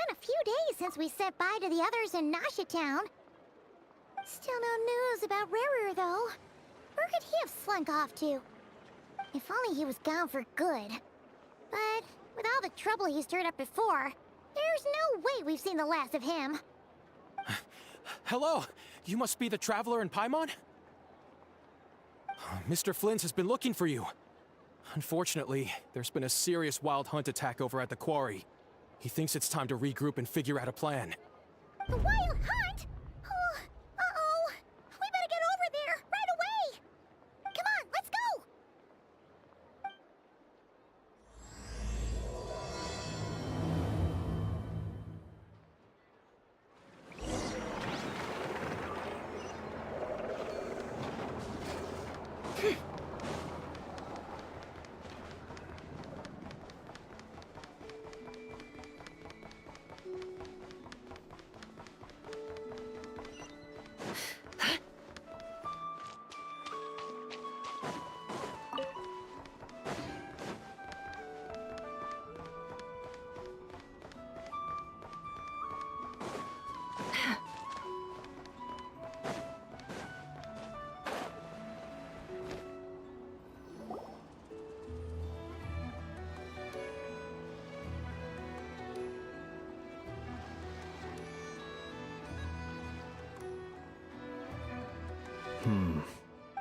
been a few days since we said bye to the others in Nasha Town. Still no news about Rarer, though. Where could he have slunk off to? If only he was gone for good. But with all the trouble he stirred up before, there's no way we've seen the last of him. Hello! You must be the traveler in Paimon? Mr. Flynn has been looking for you. Unfortunately, there's been a serious wild hunt attack over at the quarry. He thinks it's time to regroup and figure out a plan. The wild hunt? Oh, uh-oh. We better get over there, right away! Come on, let's go!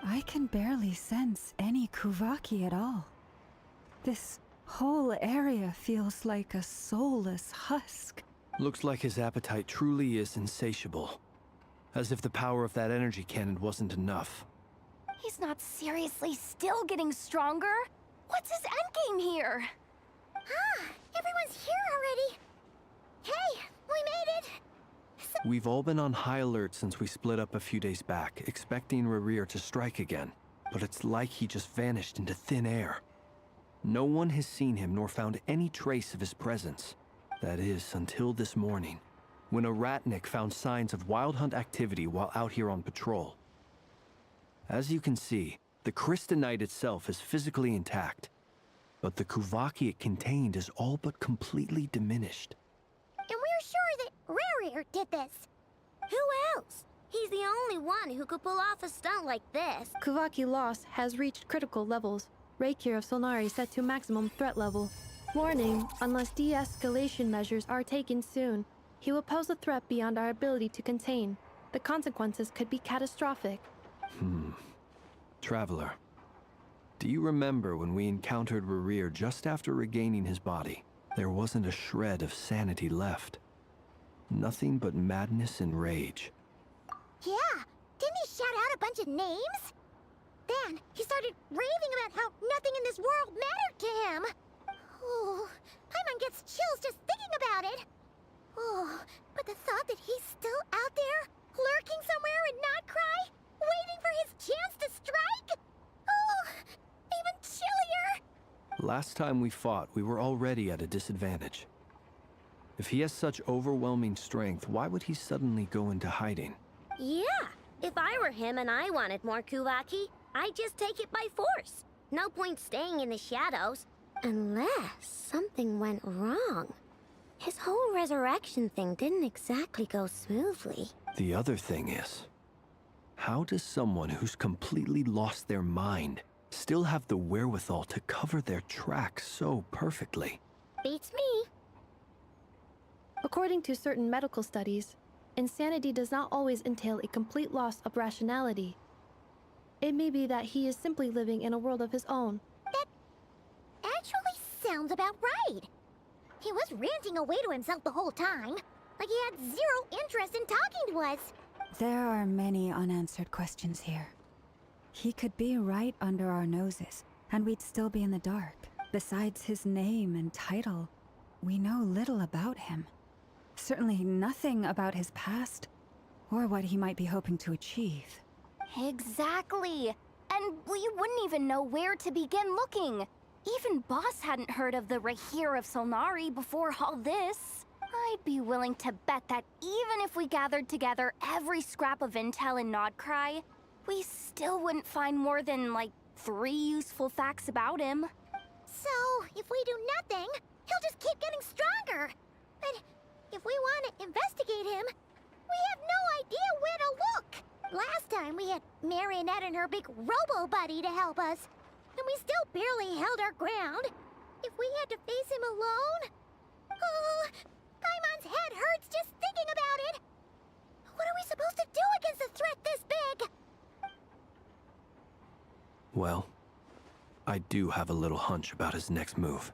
I can barely sense any Kuvaki at all. This whole area feels like a soulless husk. Looks like his appetite truly is insatiable. As if the power of that energy cannon wasn't enough. He's not seriously still getting stronger? What's his endgame here? Ah, everyone's here already. Hey, we made it. We've all been on high alert since we split up a few days back, expecting Rarir to strike again. But it's like he just vanished into thin air. No one has seen him nor found any trace of his presence. That is, until this morning, when a ratnik found signs of wild hunt activity while out here on patrol. As you can see, the Crystonite itself is physically intact, but the Kuvaki it contained is all but completely diminished. And we're sure that Rarir did this. Who else? He's the only one who could pull off a stunt like this. Kuvaki loss has reached critical levels. Raikir of Solnari set to maximum threat level. Warning, unless de-escalation measures are taken soon, he will pose a threat beyond our ability to contain. The consequences could be catastrophic. Traveler, do you remember when we encountered Rarir just after regaining his body? There wasn't a shred of sanity left. Nothing but madness and rage. Yeah, didn't he shout out a bunch of names? Then he started raving about how nothing in this world mattered to him. Oh, Paimon gets chills just thinking about it. Oh, but the thought that he's still out there, lurking somewhere in nodkrai, waiting for his chance to strike? Oh, even chillier. Last time we fought, we were already at a disadvantage. If he has such overwhelming strength, why would he suddenly go into hiding? Yeah, if I were him and I wanted more Kuvaki, I'd just take it by force. No point staying in the shadows. Unless something went wrong. His whole resurrection thing didn't exactly go smoothly. The other thing is, how does someone who's completely lost their mind still have the wherewithal to cover their tracks so perfectly? Beats me. According to certain medical studies, insanity does not always entail a complete loss of rationality. It may be that he is simply living in a world of his own. That actually sounds about right. He was ranting away to himself the whole time, like he had zero interest in talking to us. There are many unanswered questions here. He could be right under our noses, and we'd still be in the dark. Besides his name and title, we know little about him. Certainly nothing about his past, or what he might be hoping to achieve. Exactly. And we wouldn't even know where to begin looking. Even Boss hadn't heard of the Raikir of Solnari before all this. I'd be willing to bet that even if we gathered together every scrap of intel in nodkrai, we still wouldn't find more than, like, 3 useful facts about him. So, if we do nothing, he'll just keep getting stronger. But If we want to investigate him, we have no idea where to look. Last time we had Marionette and her big robo-buddy to help us, and we still barely held our ground. If we had to face him alone... Oh, Paimon's head hurts just thinking about it. What are we supposed to do against a threat this big? Well, I do have a little hunch about his next move.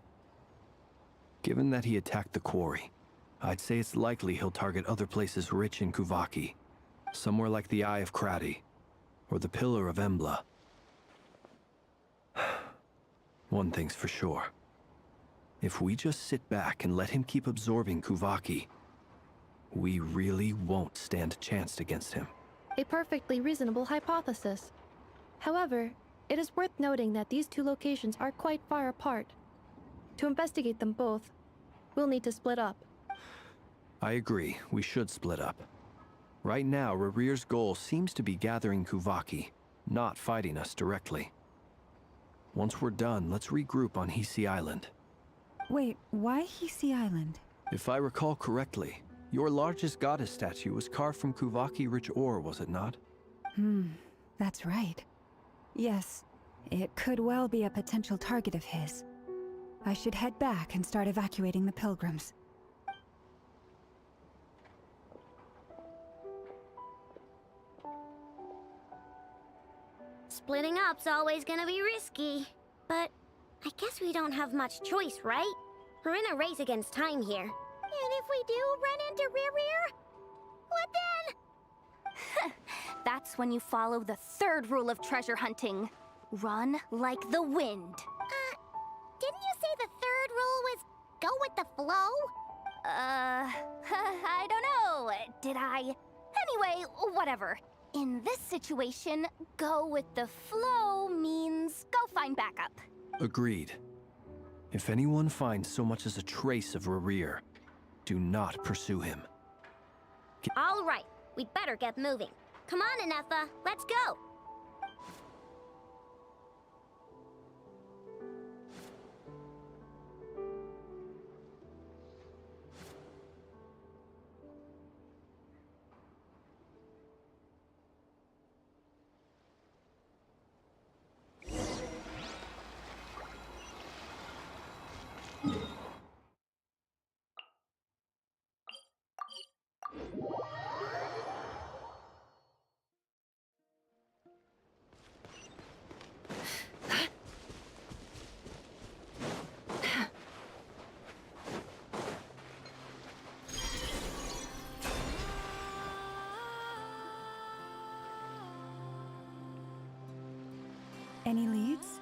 Given that he attacked the quarry, I'd say it's likely he'll target other places rich in Kuvaki. Somewhere like the Eye of Krati, or the Pillar of Embla. One thing's for sure. If we just sit back and let him keep absorbing Kuvaki, we really won't stand a chance against him. A perfectly reasonable hypothesis. However, it is worth noting that these two locations are quite far apart. To investigate them both, we'll need to split up. I agree, we should split up. Right now, Rarir's goal seems to be gathering Kuvaki, not fighting us directly. Once we're done, let's regroup on Hisi Island. Wait, why Hisi Island? If I recall correctly, your largest goddess statue was carved from Kuvaki-rich ore, was it not? That's right. Yes, it could well be a potential target of his. I should head back and start evacuating the pilgrims. Splitting up's always gonna be risky. But I guess we don't have much choice, right? We're in a race against time here. And if we do run into Ririr, what then? That's when you follow the third rule of treasure hunting. Run like the wind. Didn't you say the third rule was go with the flow? I don't know. Did I? Anyway, whatever. In this situation, go with the flow means go find backup. Agreed. If anyone finds so much as a trace of Rarir, do not pursue him. All right, we'd better get moving. Come on, Inefa, let's go. Any leads?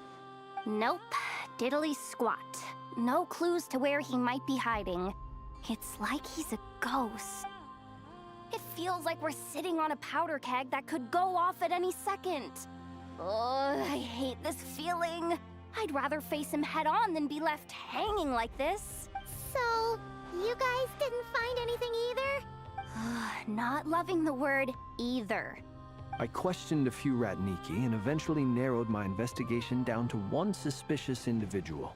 Nope. Diddly squat. No clues to where he might be hiding. It's like he's a ghost. It feels like we're sitting on a powder keg that could go off at any second. Ugh, I hate this feeling. I'd rather face him head on than be left hanging like this. So, you guys didn't find anything either? Not loving the word either. I questioned a few Ratniki and eventually narrowed my investigation down to one suspicious individual.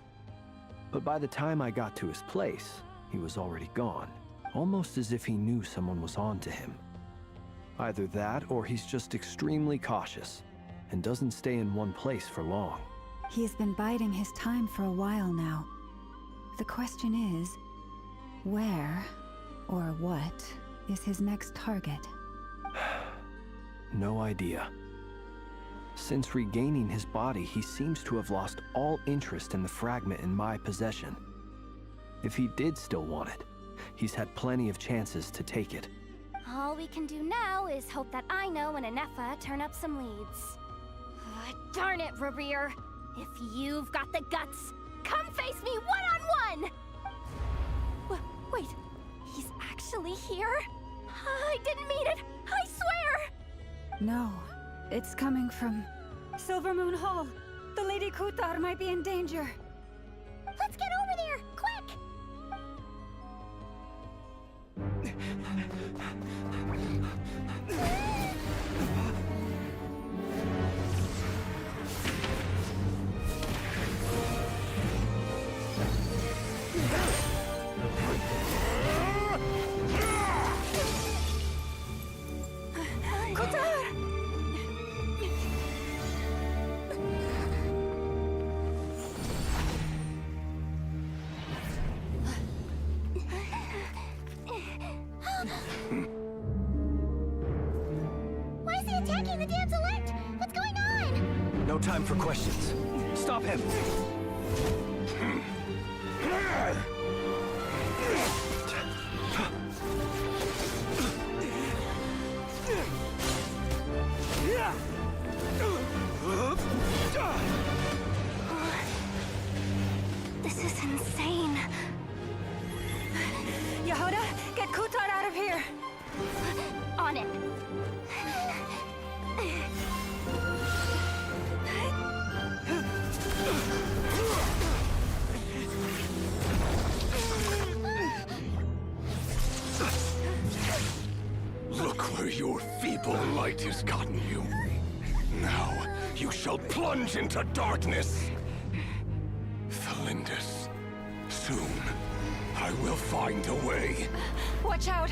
But by the time I got to his place, he was already gone. Almost as if he knew someone was on to him. Either that, or he's just extremely cautious, and doesn't stay in one place for long. He's been biding his time for a while now. The question is, where, or what, is his next target? No idea. Since regaining his body, he seems to have lost all interest in the fragment in my possession. If he did still want it, he's had plenty of chances to take it. All we can do now is hope that Aino and Inefa turn up some leads. Darn it, Rarir! If you've got the guts, come face me one-on-one! Wait, he's actually here? I didn't mean it, I swear! No, it's coming from Silver Moon Hall. The Lady Kutar might be in danger. Let's get over there, quick! No time for questions. Stop him! This is insane. Yehuda, get Kutar out of here! On it. Look where your feeble light has gotten you. Now, you shall plunge into darkness. Felindus, soon, I will find a way. Watch out!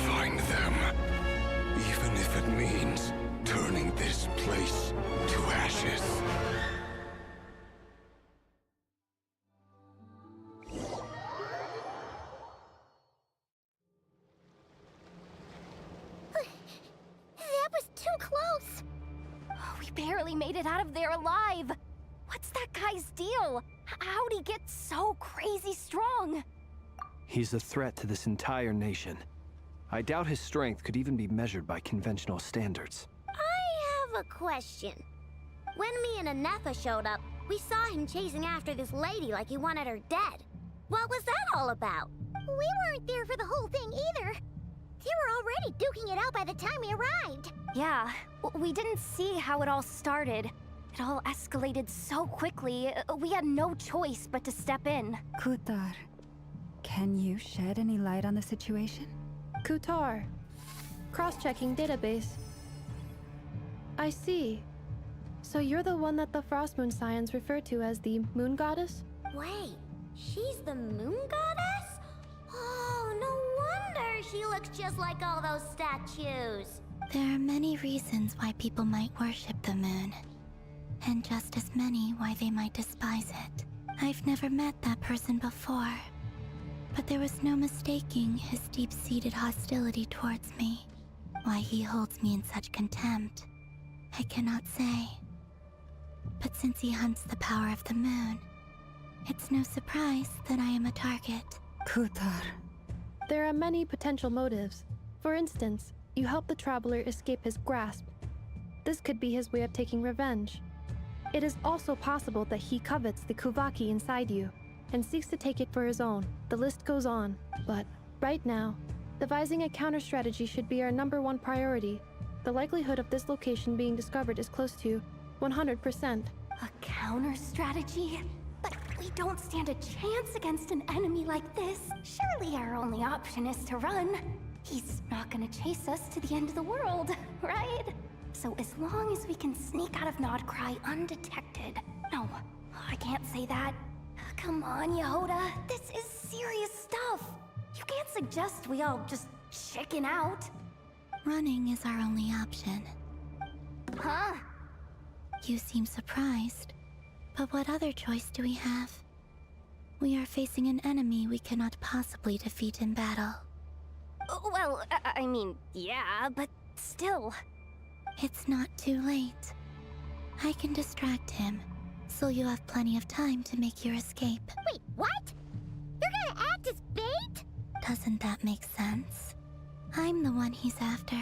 Find them. Even if it means turning this place to ashes. That was too close. We barely made it out of there alive. What's that guy's deal? How'd he get so crazy strong? He's a threat to this entire nation. I doubt his strength could even be measured by conventional standards. I have a question. When me and Anetha showed up, we saw him chasing after this lady like he wanted her dead. What was that all about? We weren't there for the whole thing either. They were already duking it out by the time we arrived. Yeah, we didn't see how it all started. It all escalated so quickly, we had no choice but to step in. Kutar, can you shed any light on the situation? Kutar. Cross-checking database. I see. So you're the one that the Frost Moon Scions refer to as the Moon Goddess? Wait, she's the moon goddess? Oh, no wonder she looks just like all those statues. There are many reasons why people might worship the moon, and just as many why they might despise it. I've never met that person before, but there was no mistaking his deep-seated hostility towards me. Why he holds me in such contempt, I cannot say. But since he hunts the power of the moon, it's no surprise that I am a target. Kutar. There are many potential motives. For instance, you help the traveler escape his grasp. This could be his way of taking revenge. It is also possible that he covets the Kuvaki inside you and seeks to take it for his own. The list goes on. But right now, devising a counter-strategy should be our #1 priority. The likelihood of this location being discovered is close to 100%. A counter strategy? But we don't stand a chance against an enemy like this. Surely our only option is to run. He's not gonna chase us to the end of the world, right? So as long as we can sneak out of Nodkrai undetected. No, I can't say that. Come on, Yehuda. This is serious stuff. You can't suggest we all just chicken out. Running is our only option. Huh? You seem surprised, but what other choice do we have? We are facing an enemy we cannot possibly defeat in battle. Well, I mean, yeah, but still. It's not too late. I can distract him, so you have plenty of time to make your escape. Wait, what? You're gonna act collect his bait? Doesn't that make sense? I'm the one he's after.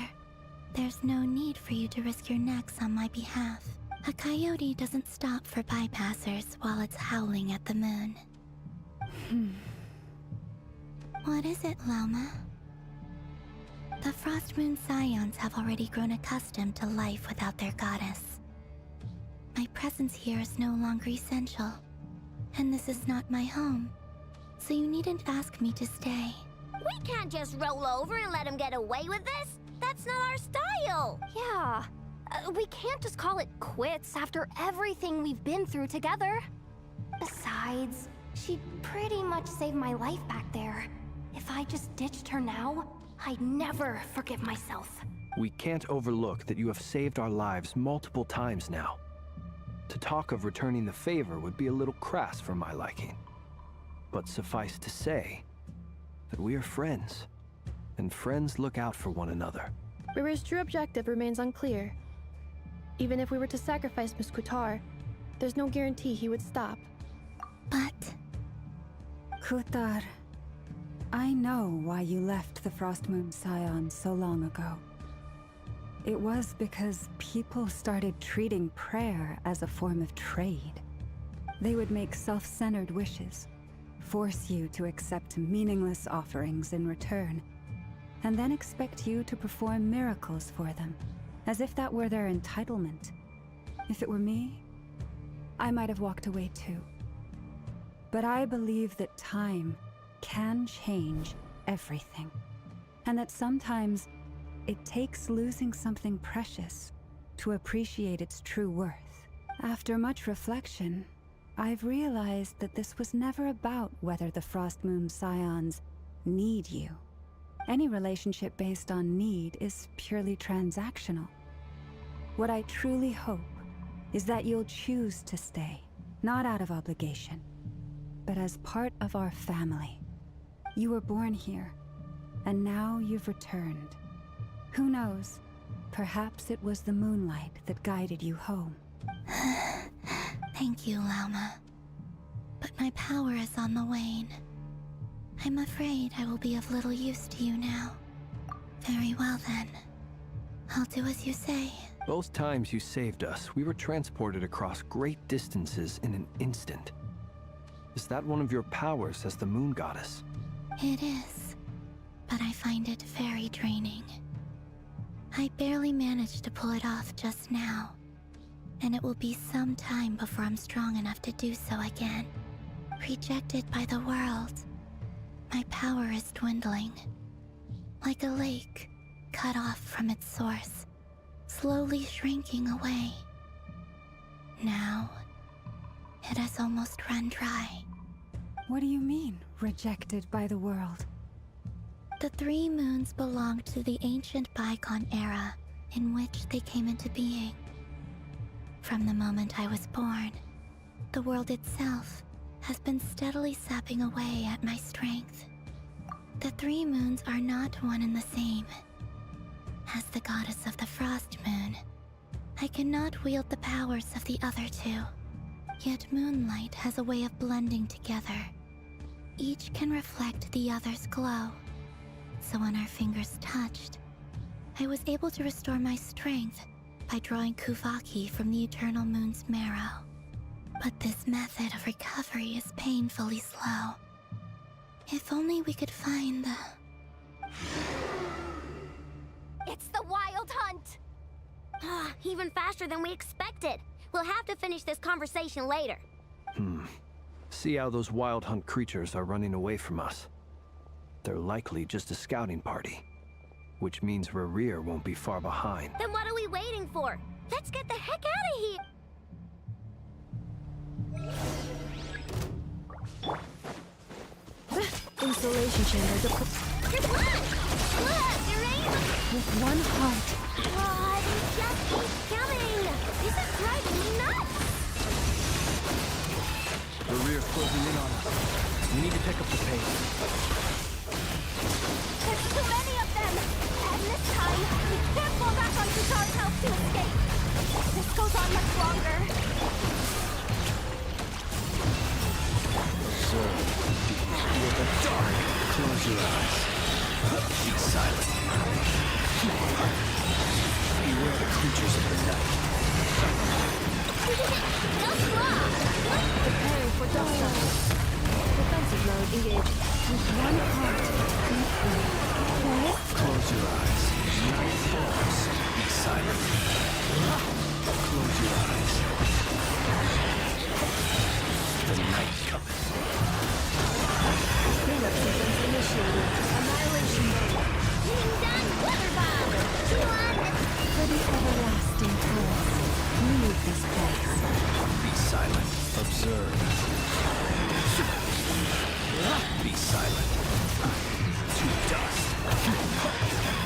There's no need for you to risk your necks on my behalf. A coyote doesn't stop for bypassers while it's howling at the moon. What is it, Loma? The Frost Moon Scions have already grown accustomed to life without their goddess. My presence here is no longer essential, and this is not my home, so you needn't ask me to stay. We can't just roll over and let him get away with this. That's not our style. Yeah. We can't just call it quits after everything we've been through together. Besides, she pretty much saved my life back there. If I just ditched her now, I'd never forgive myself. We can't overlook that you have saved our lives multiple times now. To talk of returning the favor would be a little crass for my liking. But suffice to say that we are friends, and friends look out for one another. River's true objective remains unclear. Even if we were to sacrifice Muskutar, there's no guarantee he would stop. But Kutar, I know why you left the Frost Moon Scions so long ago. It was because people started treating prayer as a form of trade. They would make self-centered wishes, force you to accept meaningless offerings in return, and then expect you to perform miracles for them, as if that were their entitlement. If it were me, I might have walked away too. But I believe that time can change everything, and that sometimes it takes losing something precious to appreciate its true worth. After much reflection, I've realized that this was never about whether the Frost Moon Scions need you. Any relationship based on need is purely transactional. What I truly hope is that you'll choose to stay, not out of obligation, but as part of our family. You were born here, and now you've returned. Who knows? Perhaps it was the moonlight that guided you home. thank you, Lauma. But my power is on the wane. I'm afraid I will be of little use to you now. Very well then. I'll do as you say. Both times you saved us, we were transported across great distances in an instant. Is that one of your powers as the moon goddess? It is, but I find it very draining. I barely managed to pull it off just now, and it will be some time before I'm strong enough to do so again. Rejected by the world, my power is dwindling. Like a lake cut off from its source, slowly shrinking away. Now, it has almost run dry. What do you mean, rejected by the world? The three moons belonged to the ancient bygone era in which they came into being. From the moment I was born, the world itself has been steadily sapping away at my strength. The three moons are not one and the same. As the goddess of the Frost Moon, I cannot wield the powers of the other two. Yet moonlight has a way of blending together. Each can reflect the other's glow. So when our fingers touched, I was able to restore my strength by drawing Kuvaki from the eternal moon's marrow. But this method of recovery is painfully slow. If only we could find the... It's the Wild Hunt! Even faster than we expected. We'll have to finish this conversation later. See how those Wild Hunt creatures are running away from us. They're likely just a scouting party, which means Rerir won't be far behind. Then what are we waiting for? Let's get the heck out of here! Installation chamber You're blind! Look, you're aiming! With one heart, Oh, they just keep coming! This is driving me nuts! Rerir's closing in on us. We need to pick up the pace. There's too many of them! And this time, we can't fall back on Kutar's house to escape! If this goes on much longer... So, feel the dark. Close your eyes. Be silent. Beware the creatures of the night. Preparing for dust up. Defensive mode engaged. With one heart, we pray. Yes? Close your eyes. Night falls. Be silent. Close your eyes. The night cometh. Cleanup sequence initiated. Annihilation mode. Getting done, weather bomb! For the everlasting palace, leave this place. Be silent. Observe. Be silent. To dust.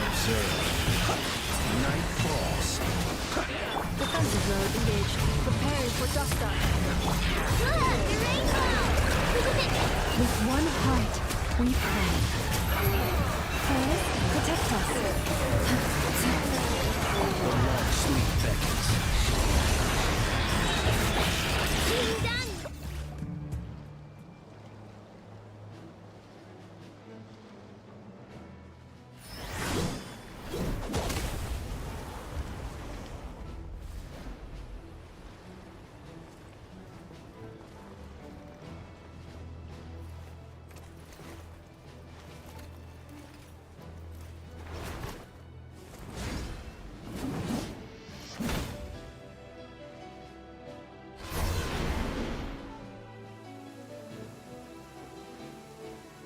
Observe. Night falls. Defensive mode engaged. Preparing for dust up. Look, the rainbow! With one heart, we pray. Prayers, protect us. The long sleep beckons. Getting done!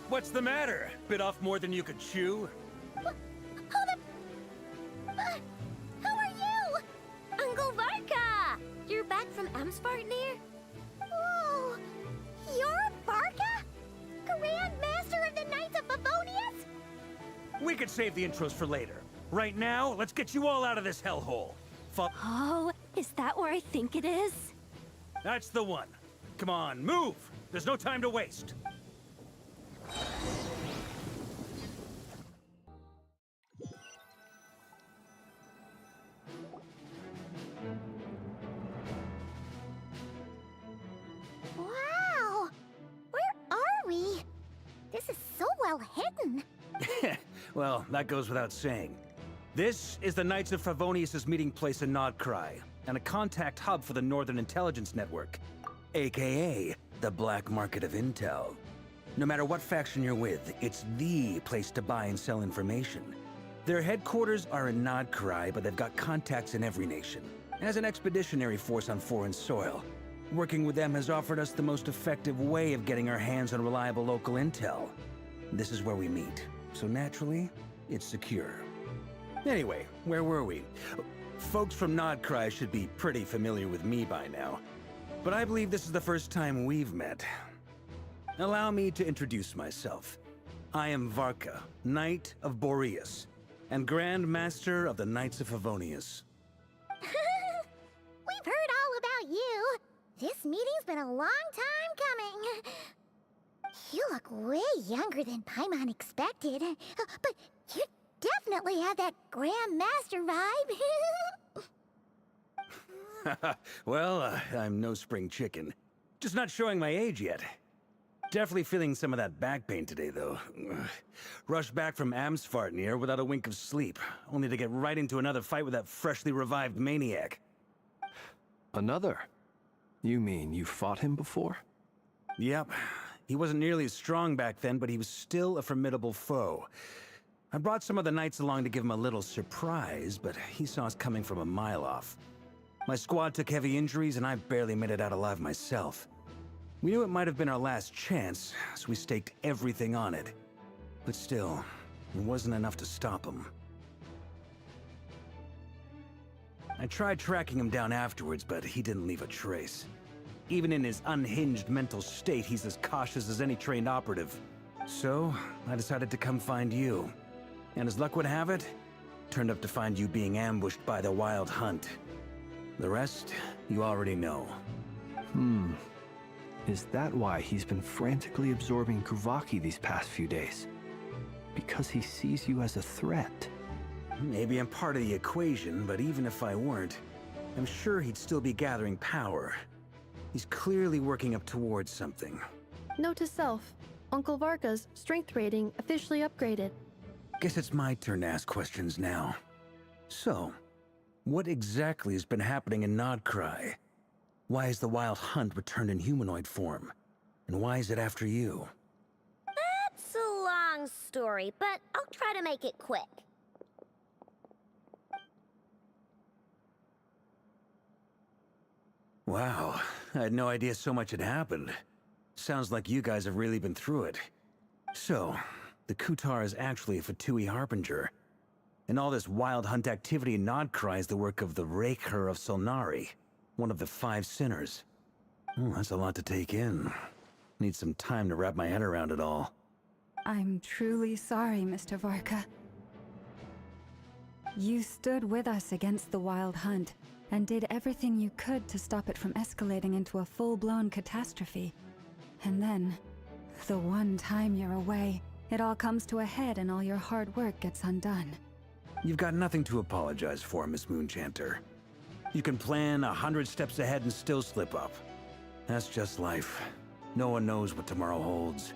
What's the matter? Bit off more than you could chew? Hold up! Who are you? Uncle Varka! You're back from Amspartnir? Whoa! You're Barca? Grand Master of the Knights of Favonius? We could save the intros for later. Right now, let's get you all out of this hellhole. Oh, is that where I think it is? That's the one. Come on, move! There's no time to waste. Wow! Where are we? This is so well hidden. Well, that goes without saying. This is the Knights of Favonius' meeting place in Nodkrai, and a contact hub for the Northern Intelligence Network, aka the Black Market of Intel. No matter what faction you're with, it's the place to buy and sell information. Their headquarters are in Nodkrai, but they've got contacts in every nation. As an expeditionary force on foreign soil, working with them has offered us the most effective way of getting our hands on reliable local intel. This is where we meet, so naturally, it's secure. Anyway, where were we? Folks from Nodkrai should be pretty familiar with me by now, but I believe this is the first time we've met. Allow me to introduce myself. I am Varka, Knight of Boreas, and Grand Master of the Knights of Favonius. We've heard all about you. This meeting's been a long time coming. You look way younger than Paimon expected, but you definitely have that Grand Master vibe. Well, I'm no spring chicken. Just not showing my age yet. Definitely feeling some of that back pain today, though. Rushed back from Amsfartnir without a wink of sleep, only to get right into another fight with that freshly revived maniac. Another? You mean you fought him before? Yep. He wasn't nearly as strong back then, but he was still a formidable foe. I brought some of the knights along to give him a little surprise, but he saw us coming from a mile off. My squad took heavy injuries, and I barely made it out alive myself. We knew it might have been our last chance, so we staked everything on it. But still, it wasn't enough to stop him. I tried tracking him down afterwards, but he didn't leave a trace. Even in his unhinged mental state, he's as cautious as any trained operative. So, I decided to come find you. And as luck would have it, turned up to find you being ambushed by the Wild Hunt. The rest, you already know. Is that why he's been frantically absorbing Kuvaki these past few days? Because he sees you as a threat? Maybe I'm part of the equation, but even if I weren't, I'm sure he'd still be gathering power. He's clearly working up towards something. Note to self. Uncle Varka's strength rating officially upgraded. Guess it's my turn to ask questions now. So, what exactly has been happening in Nodkrai? Why is the Wild Hunt returned in humanoid form? And why is it after you? It's a long story, but I'll try to make it quick. Wow, I had no idea so much had happened. Sounds like you guys have really been through it. So, the Kutar is actually a Fatui Harbinger. And all this Wild Hunt activity in Nodkrai is the work of the Raker of Solnari, one of the 5 sinners. Oh, that's a lot to take in. Need some time to wrap my head around it all. I'm truly sorry, Mr. Varka. You stood with us against the Wild Hunt, and did everything you could to stop it from escalating into a full-blown catastrophe. And then, the one time you're away, it all comes to a head and all your hard work gets undone. You've got nothing to apologize for, Miss Moonchanter. You can plan 100 steps ahead and still slip up. That's just life. No one knows what tomorrow holds.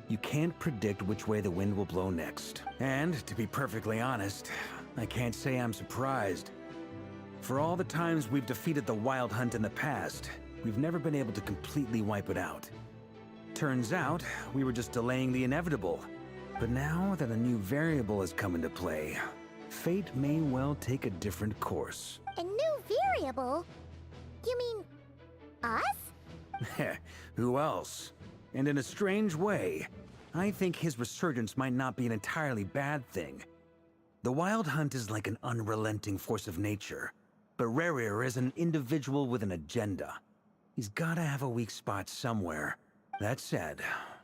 You can't predict which way the wind will blow next. And, to be perfectly honest, I can't say I'm surprised. For all the times we've defeated the Wild Hunt in the past, we've never been able to completely wipe it out. Turns out, we were just delaying the inevitable. But now that a new variable has come into play, fate may well take a different course. A new variable? You mean us? Who else? And in a strange way, I think his resurgence might not be an entirely bad thing. The Wild Hunt is like an unrelenting force of nature, but Rerir is an individual with an agenda. He's gotta have a weak spot somewhere. That said,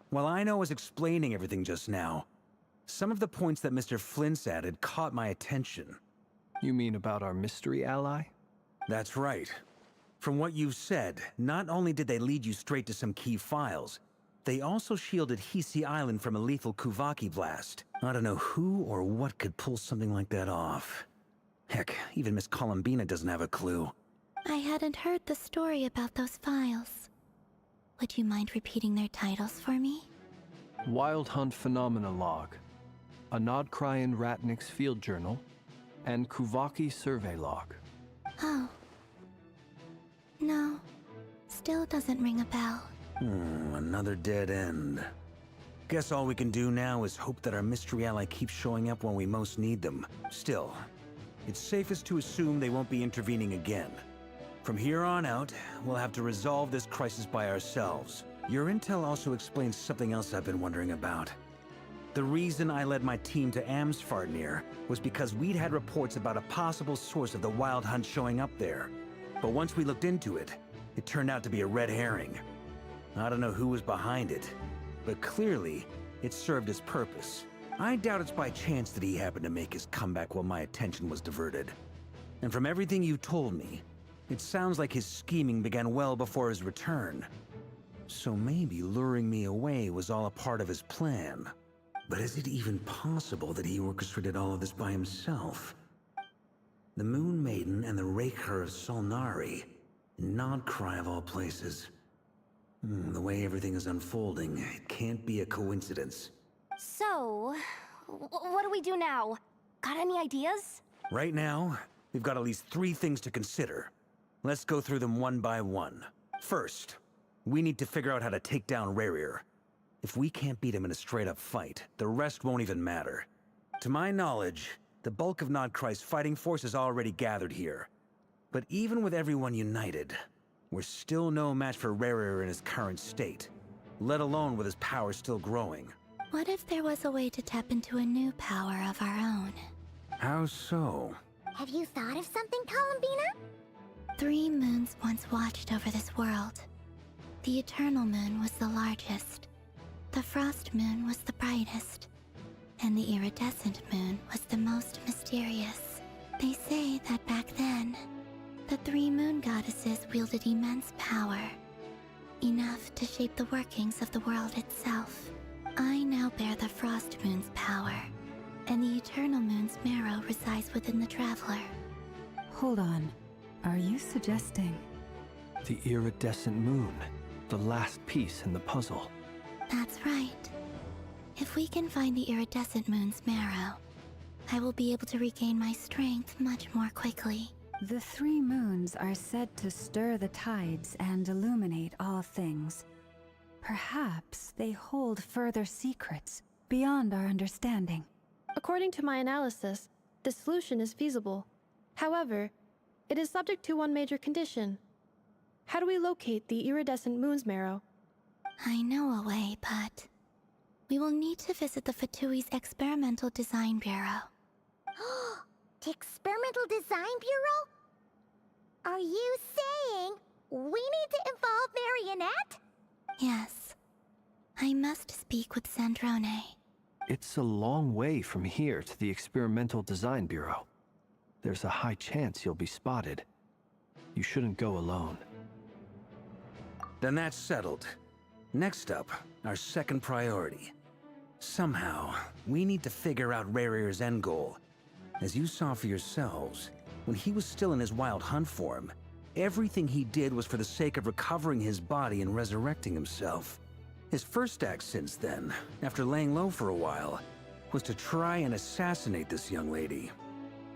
while I was explaining everything just now, some of the points that Mr. Flint's added caught my attention. You mean about our mystery ally? That's right. From what you've said, not only did they lead you straight to some key files, they also shielded Hisi Island from a lethal Kuvaki blast. I don't know who or what could pull something like that off. Heck, even Miss Columbina doesn't have a clue. I hadn't heard the story about those files. Would you mind repeating their titles for me? Wild Hunt Phenomena Log, a Nodkrayan Ratnik's Field Journal, and Kuvaki Survey Log. Oh. No. Still doesn't ring a bell. Another dead end. Guess all we can do now is hope that our mystery ally keeps showing up when we most need them. Still, it's safest to assume they won't be intervening again. From here on out, we'll have to resolve this crisis by ourselves. Your intel also explains something else I've been wondering about. The reason I led my team to Amsfarnir was because we'd had reports about a possible source of the Wild Hunt showing up there. But once we looked into it, it turned out to be a red herring. I don't know who was behind it, but clearly, it served its purpose. I doubt it's by chance that he happened to make his comeback while my attention was diverted. And from everything you told me, it sounds like his scheming began well before his return. So maybe luring me away was all a part of his plan. But is it even possible that he orchestrated all of this by himself? The Moon Maiden and the Raker of Solnari, in Nodkrai of all places. The way everything is unfolding, it can't be a coincidence. So, what do we do now? Got any ideas? Right now, we've got at least 3 things to consider. Let's go through them one by one. First, we need to figure out how to take down Rerir. If we can't beat him in a straight-up fight, the rest won't even matter. To my knowledge, the bulk of Nodkrai's fighting force is already gathered here. But even with everyone united, we're still no match for Rerir in his current state, let alone with his power still growing. What if there was a way to tap into a new power of our own? How so? Have you thought of something, Columbina? 3 moons once watched over this world. The Eternal Moon was the largest. The Frost Moon was the brightest. And the Iridescent Moon was the most mysterious. They say that back then, the 3 moon goddesses wielded immense power. Enough to shape the workings of the world itself. I now bear the Frost Moon's power, and the Eternal Moon's marrow resides within the Traveler. Hold on. Are you suggesting? The iridescent moon, the last piece in the puzzle. That's right. If we can find the iridescent moon's marrow, I will be able to regain my strength much more quickly. The 3 moons are said to stir the tides and illuminate all things. Perhaps they hold further secrets beyond our understanding. According to my analysis, the solution is feasible. However, it is subject to one major condition. How do we locate the iridescent moon's marrow? I know a way, but we will need to visit the Fatui's Experimental Design Bureau. The Experimental Design Bureau? Are you saying we need to involve Marionette? Yes. I must speak with Sandrone. It's a long way from here to the Experimental Design Bureau. There's a high chance you'll be spotted. You shouldn't go alone. Then that's settled. Next up, our second priority. Somehow, we need to figure out Rarir's end goal. As you saw for yourselves, when he was still in his wild hunt form, everything he did was for the sake of recovering his body and resurrecting himself. His first act since then, after laying low for a while, was to try and assassinate this young lady.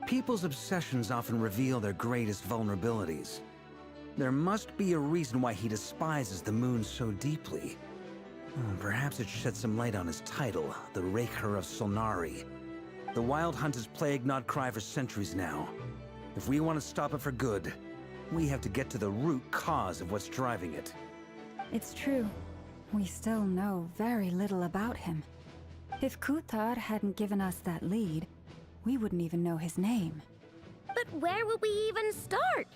People's obsessions often reveal their greatest vulnerabilities. There must be a reason why he despises the moon so deeply. Perhaps it sheds some light on his title, the Raker of Solnari. The Wild Hunt has plagued nodkrai for centuries now. If we want to stop it for good, we have to get to the root cause of what's driving it. It's true. We still know very little about him. If Kutar hadn't given us that lead, we wouldn't even know his name. But where would we even start?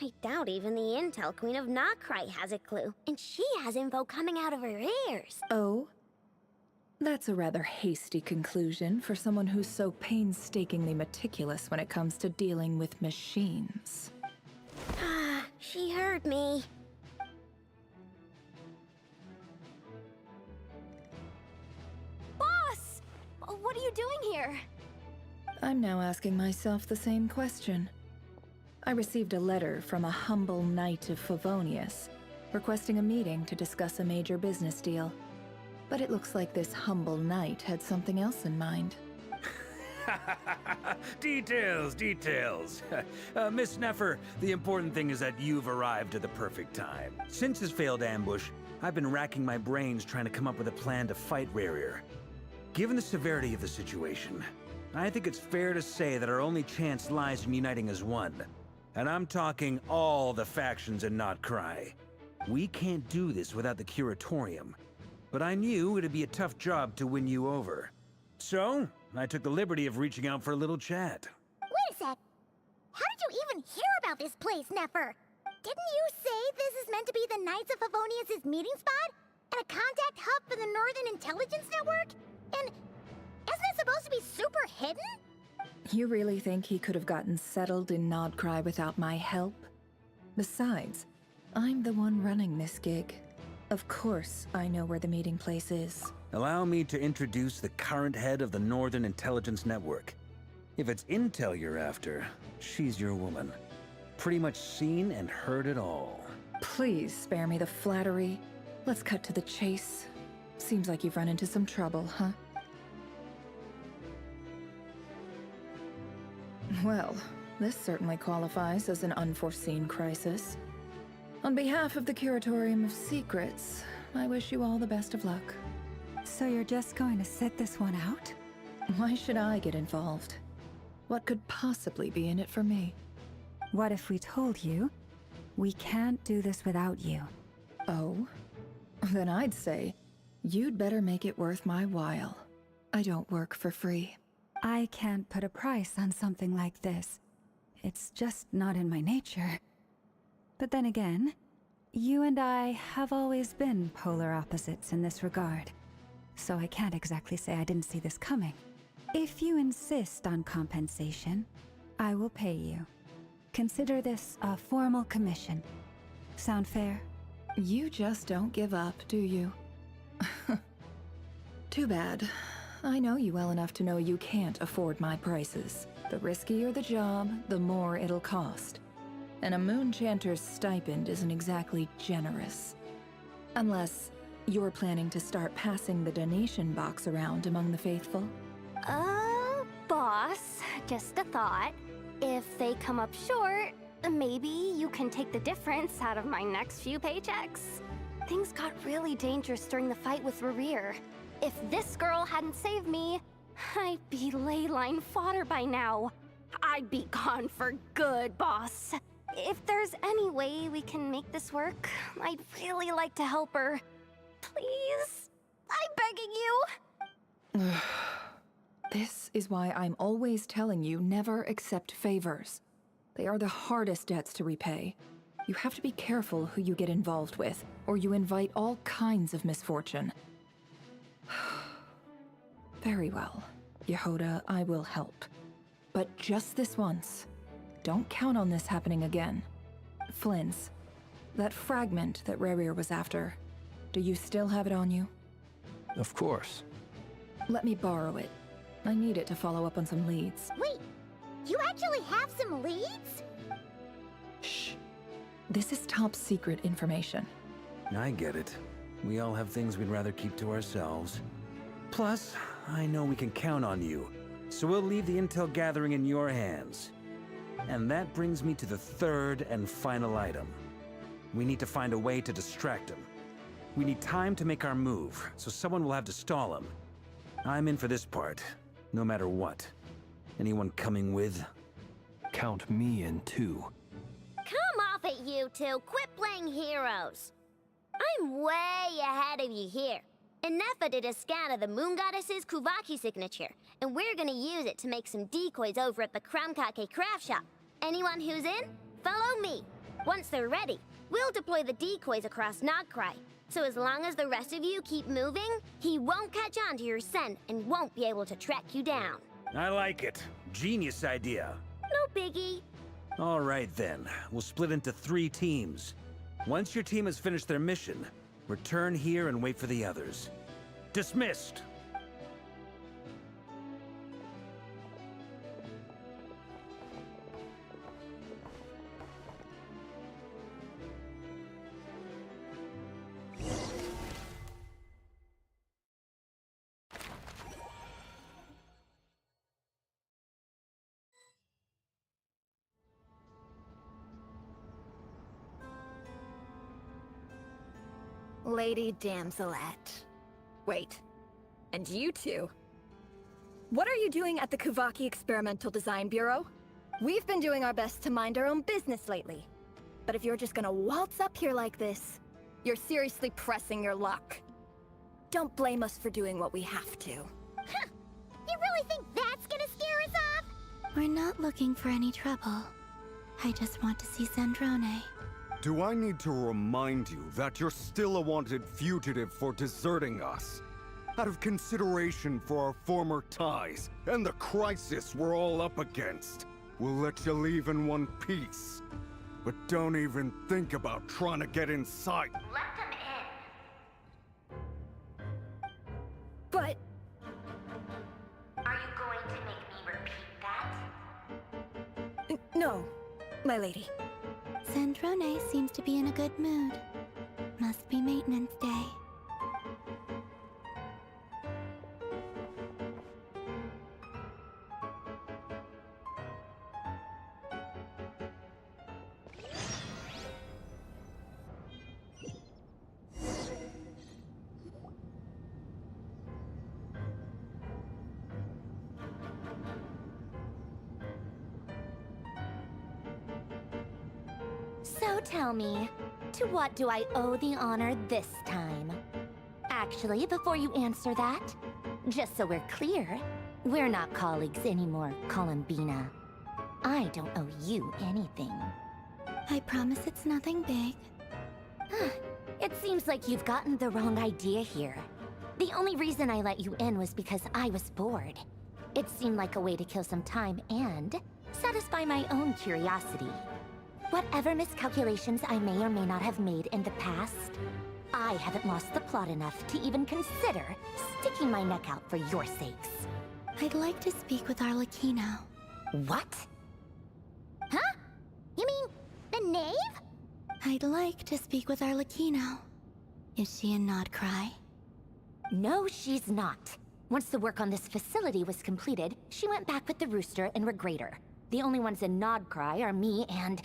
I doubt even the Intel Queen of nodkrai has a clue, and she has info coming out of her ears. Oh? That's a rather hasty conclusion for someone who's so painstakingly meticulous when it comes to dealing with machines. Ah, she heard me. Boss! What are you doing here? I'm now asking myself the same question. I received a letter from a humble knight of Favonius, requesting a meeting to discuss a major business deal. But it looks like this humble knight had something else in mind. Details, details. Miss Neffer, the important thing is that you've arrived at the perfect time. Since his failed ambush, I've been racking my brains trying to come up with a plan to fight Rarir. Given the severity of the situation, I think it's fair to say that our only chance lies in uniting as one. And I'm talking all the factions in nodkrai. We can't do this without the Curatorium, but I knew it'd be a tough job to win you over. So, I took the liberty of reaching out for a little chat. Wait a sec. How did you even hear about this place, Neffer? Didn't you say this is meant to be the Knights of Favonius' meeting spot? And a contact hub for the Northern Intelligence Network? And isn't it supposed to be super hidden? You really think he could have gotten settled in nodkrai without my help? Besides, I'm the one running this gig. Of course I know where the meeting place is. Allow me to introduce the current head of the Northern Intelligence Network. If it's intel you're after, she's your woman. Pretty much seen and heard it all. Please spare me the flattery. Let's cut to the chase. Seems like you've run into some trouble, huh? Well, this certainly qualifies as an unforeseen crisis. On behalf of the Curatorium of Secrets, I wish you all the best of luck. So you're just going to sit this one out? Why should I get involved? What could possibly be in it for me? What if we told you we can't do this without you? Oh? Then I'd say, you'd better make it worth my while. I don't work for free. I can't put a price on something like this. It's just not in my nature. But then again, you and I have always been polar opposites in this regard. So I can't exactly say I didn't see this coming. If you insist on compensation, I will pay you. Consider this a formal commission. Sound fair? You just don't give up, do you? Too bad. I know you well enough to know you can't afford my prices. The riskier the job, the more it'll cost. And a Moonchanter's stipend isn't exactly generous. Unless You're planning to start passing the donation box around among the faithful? Boss, just a thought. If they come up short, maybe you can take the difference out of my next few paychecks. Things got really dangerous during the fight with Rerir. If this girl hadn't saved me, I'd be ley line fodder by now. I'd be gone for good, boss. If there's any way we can make this work, I'd really like to help her. Please? I'm begging you. This is why I'm always telling you never accept favors. They are the hardest debts to repay. You have to be careful who you get involved with, or you invite all kinds of misfortune. Very well. Yehoda, I will help. But just this once. Don't count on this happening again. Flynn's, that fragment that Rerir was after, do you still have it on you? Of course. Let me borrow it. I need it to follow up on some leads. Wait, you actually have some leads? Shh. This is top secret information. I get it. We all have things we'd rather keep to ourselves. Plus, I know we can count on you, so we'll leave the intel gathering in your hands. And that brings me to the third and final item. We need to find a way to distract him. We need time to make our move, so someone will have to stall him. I'm in for this part, no matter what. Anyone coming with? Count me in too. Come off it, you two. Quit playing heroes. I'm way ahead of you here. Nefa did a scan of the Moon Goddess's Kuvaki signature, and we're gonna use it to make some decoys over at the Kramkake craft shop. Anyone who's in, follow me. Once they're ready, we'll deploy the decoys across nodkrai. So as long as the rest of you keep moving, he won't catch on to your scent and won't be able to track you down. I like it. Genius idea. No biggie. All right then, we'll split into 3 teams. Once your team has finished their mission, return here and wait for the others. Dismissed! Lady Damselette. Wait, and you two? What are you doing at the Kuvaki Experimental Design Bureau? We've been doing our best to mind our own business lately. But if you're just gonna waltz up here like this, you're seriously pressing your luck. Don't blame us for doing what we have to. Huh. You really think that's gonna scare us off? We're not looking for any trouble. I just want to see Zandrone. Do I need to remind you that you're still a wanted fugitive for deserting us? Out of consideration for our former ties and the crisis we're all up against, we'll let you leave in one piece. But don't even think about trying to get inside. Let them in. But... Are you going to make me repeat that? No, my lady. Zandrone seems to be in a good mood. Must be maintenance day. So tell me, to what do I owe the honor this time? Actually, before you answer that, just so we're clear, we're not colleagues anymore, Columbina. I don't owe you anything. I promise it's nothing big. It seems like you've gotten the wrong idea here. The only reason I let you in was because I was bored. It seemed like a way to kill some time and satisfy my own curiosity. Whatever miscalculations I may or may not have made in the past, I haven't lost the plot enough to even consider sticking my neck out for your sakes. I'd like to speak with Arlecchino. What? Huh? You mean the knave? I'd like to speak with Arlecchino. Is she a nodkrai? No, she's not. Once the work on this facility was completed, she went back with the rooster and Regrator. The only ones in nodkrai are me and...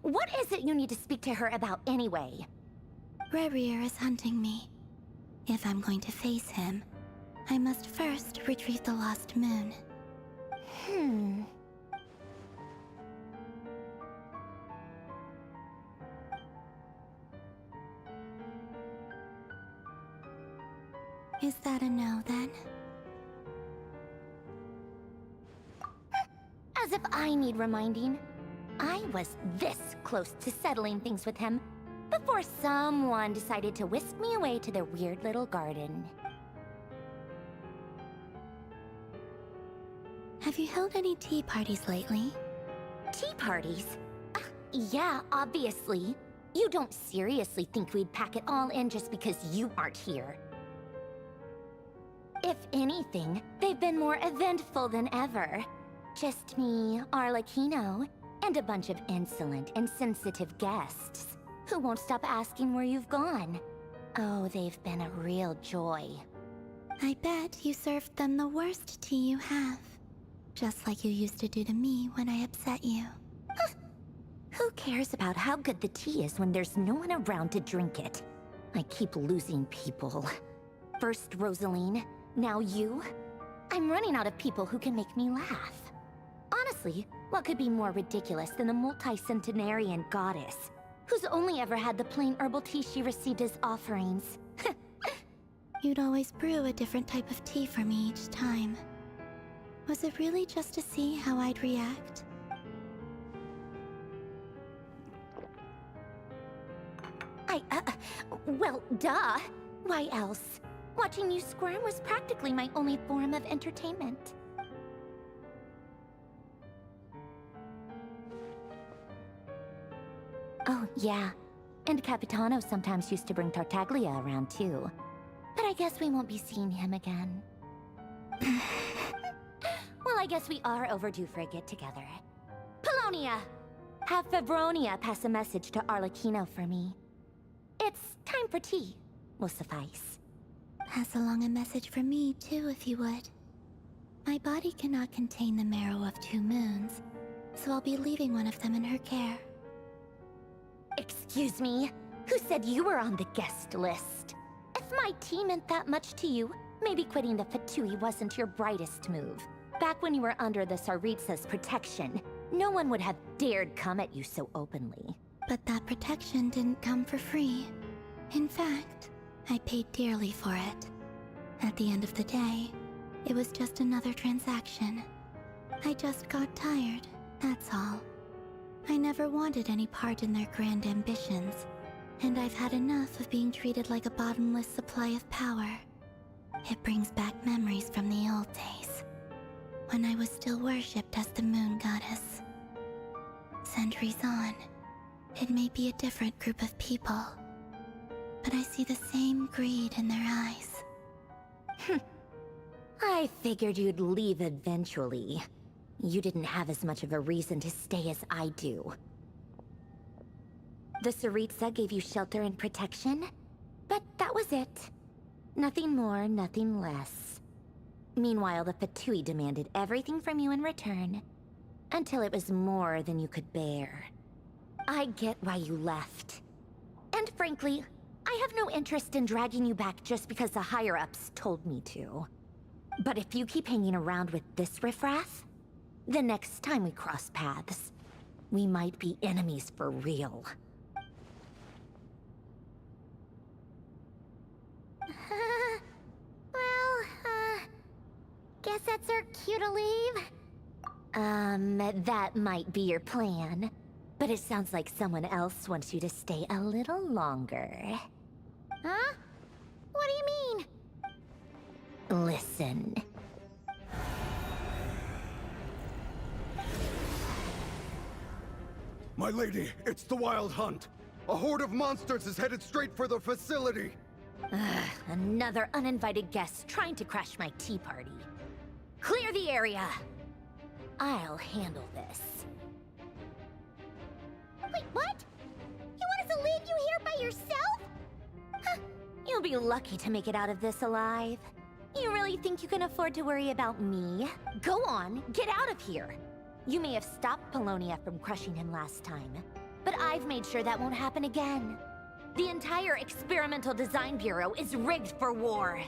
What is it you need to speak to her about anyway? Rerir is hunting me. If I'm going to face him, I must first retrieve the lost moon. Is that a no, then? As if I need reminding. I was this close to settling things with him before someone decided to whisk me away to their weird little garden. Have you held any tea parties lately? Tea parties? Yeah, obviously. You don't seriously think we'd pack it all in just because you aren't here. If anything, they've been more eventful than ever. Just me, Arlecchino, and a bunch of insolent and sensitive guests who won't stop asking where you've gone. Oh, they've been a real joy. I bet you served them the worst tea you have. Just like you used to do to me when I upset you. Who cares about how good the tea is when there's no one around to drink it? I keep losing people. First Rosaline, now you. I'm running out of people who can make me laugh. Honestly, what could be more ridiculous than the multi-centenarian goddess, who's only ever had the plain herbal tea she received as offerings? You'd always brew a different type of tea for me each time. Was it really just to see how I'd react? Well, duh. Why else? Watching you squirm was practically my only form of entertainment. Oh, yeah. And Capitano sometimes used to bring Tartaglia around, too. But I guess we won't be seeing him again. Well, I guess we are overdue for a get-together. Polonia! Have Favronia pass a message to Arlecchino for me. It's time for tea. Will suffice. Pass along a message for me, too, if you would. My body cannot contain the marrow of 2 moons, so I'll be leaving one of them in her care. Excuse me? Who said you were on the guest list? If my tea meant that much to you, maybe quitting the Fatui wasn't your brightest move. Back when you were under the Tsaritsa's protection, no one would have dared come at you so openly. But that protection didn't come for free. In fact, I paid dearly for it. At the end of the day, it was just another transaction. I just got tired, that's all. I never wanted any part in their grand ambitions, and I've had enough of being treated like a bottomless supply of power. It brings back memories from the old days, when I was still worshipped as the moon goddess. Centuries on, it may be a different group of people, but I see the same greed in their eyes. I figured you'd leave eventually. You didn't have as much of a reason to stay as I do. The Tsaritsa gave you shelter and protection, but that was it. Nothing more, nothing less. Meanwhile, the Fatui demanded everything from you in return, until it was more than you could bear. I get why you left. And frankly, I have no interest in dragging you back just because the higher-ups told me to. But if you keep hanging around with this riffraff, the next time we cross paths, we might be enemies for real. Guess that's our cue to leave? That might be your plan. But it sounds like someone else wants you to stay a little longer. Huh? What do you mean? Listen. My lady, it's the Wild Hunt. A horde of monsters is headed straight for the facility. Another uninvited guest trying to crash my tea party. Clear the area! I'll handle this. Wait, what? You want to leave you here by yourself? You'll be lucky to make it out of this alive. You really think you can afford to worry about me? Go on, get out of here! You may have stopped Polonia from crushing him last time, but I've made sure that won't happen again. The entire Experimental Design Bureau is rigged for war.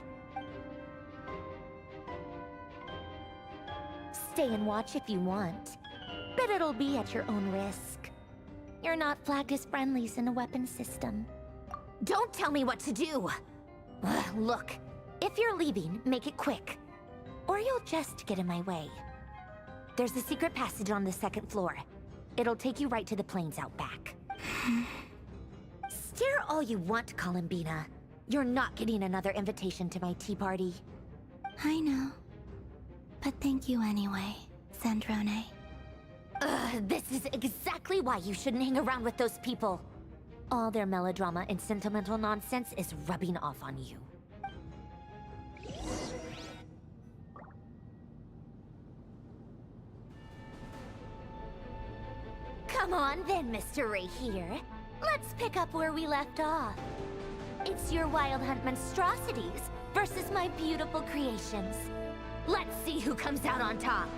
Stay and watch if you want, but it'll be at your own risk. You're not flagged as friendlies in the weapons system. Don't tell me what to do! Look, if you're leaving, make it quick. Or you'll just get in my way. There's a secret passage on the 2nd floor. It'll take you right to the plains out back. Stare all you want, Columbina. You're not getting another invitation to my tea party. I know. But thank you anyway, Sandrone. This is exactly why you shouldn't hang around with those people. All their melodrama and sentimental nonsense is rubbing off on you. Come on then, Mr. Right here. Let's pick up where we left off. It's your Wild Hunt monstrosities versus my beautiful creations. Let's see who comes out on top.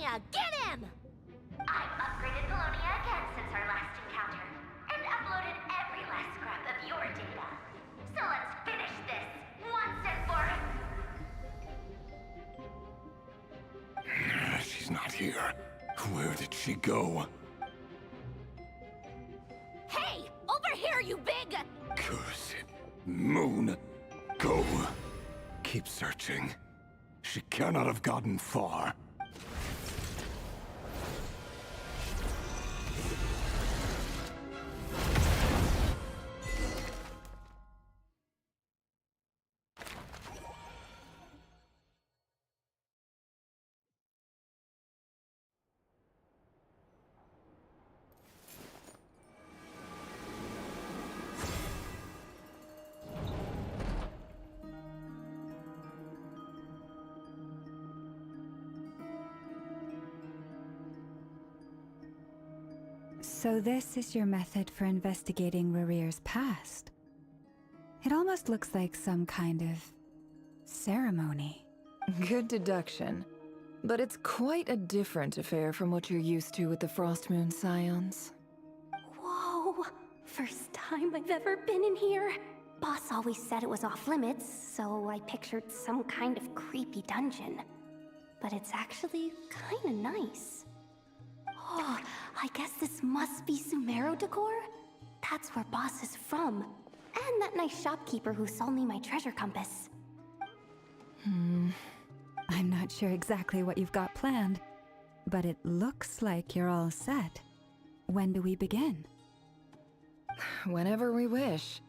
Polonia! Get him! I've upgraded Polonia again since our last encounter, and uploaded every last scrap of your data. So let's finish this, once and for... She's not here. Where did she go? Hey! Over here, you big... Curse it. Moon. Go. Keep searching. She cannot have gotten far. So this is your method for investigating Rarir's past. It almost looks like some kind of ceremony. Good deduction. But it's quite a different affair from what you're used to with the Frostmoon Scions. Whoa! First time I've ever been in here. Boss always said it was off limits, so I pictured some kind of creepy dungeon. But it's actually kinda nice. Oh, I guess this must be Sumero decor? That's where Boss is from. And that nice shopkeeper who sold me my treasure compass. I'm not sure exactly what you've got planned, but it looks like you're all set. When do we begin? Whenever we wish.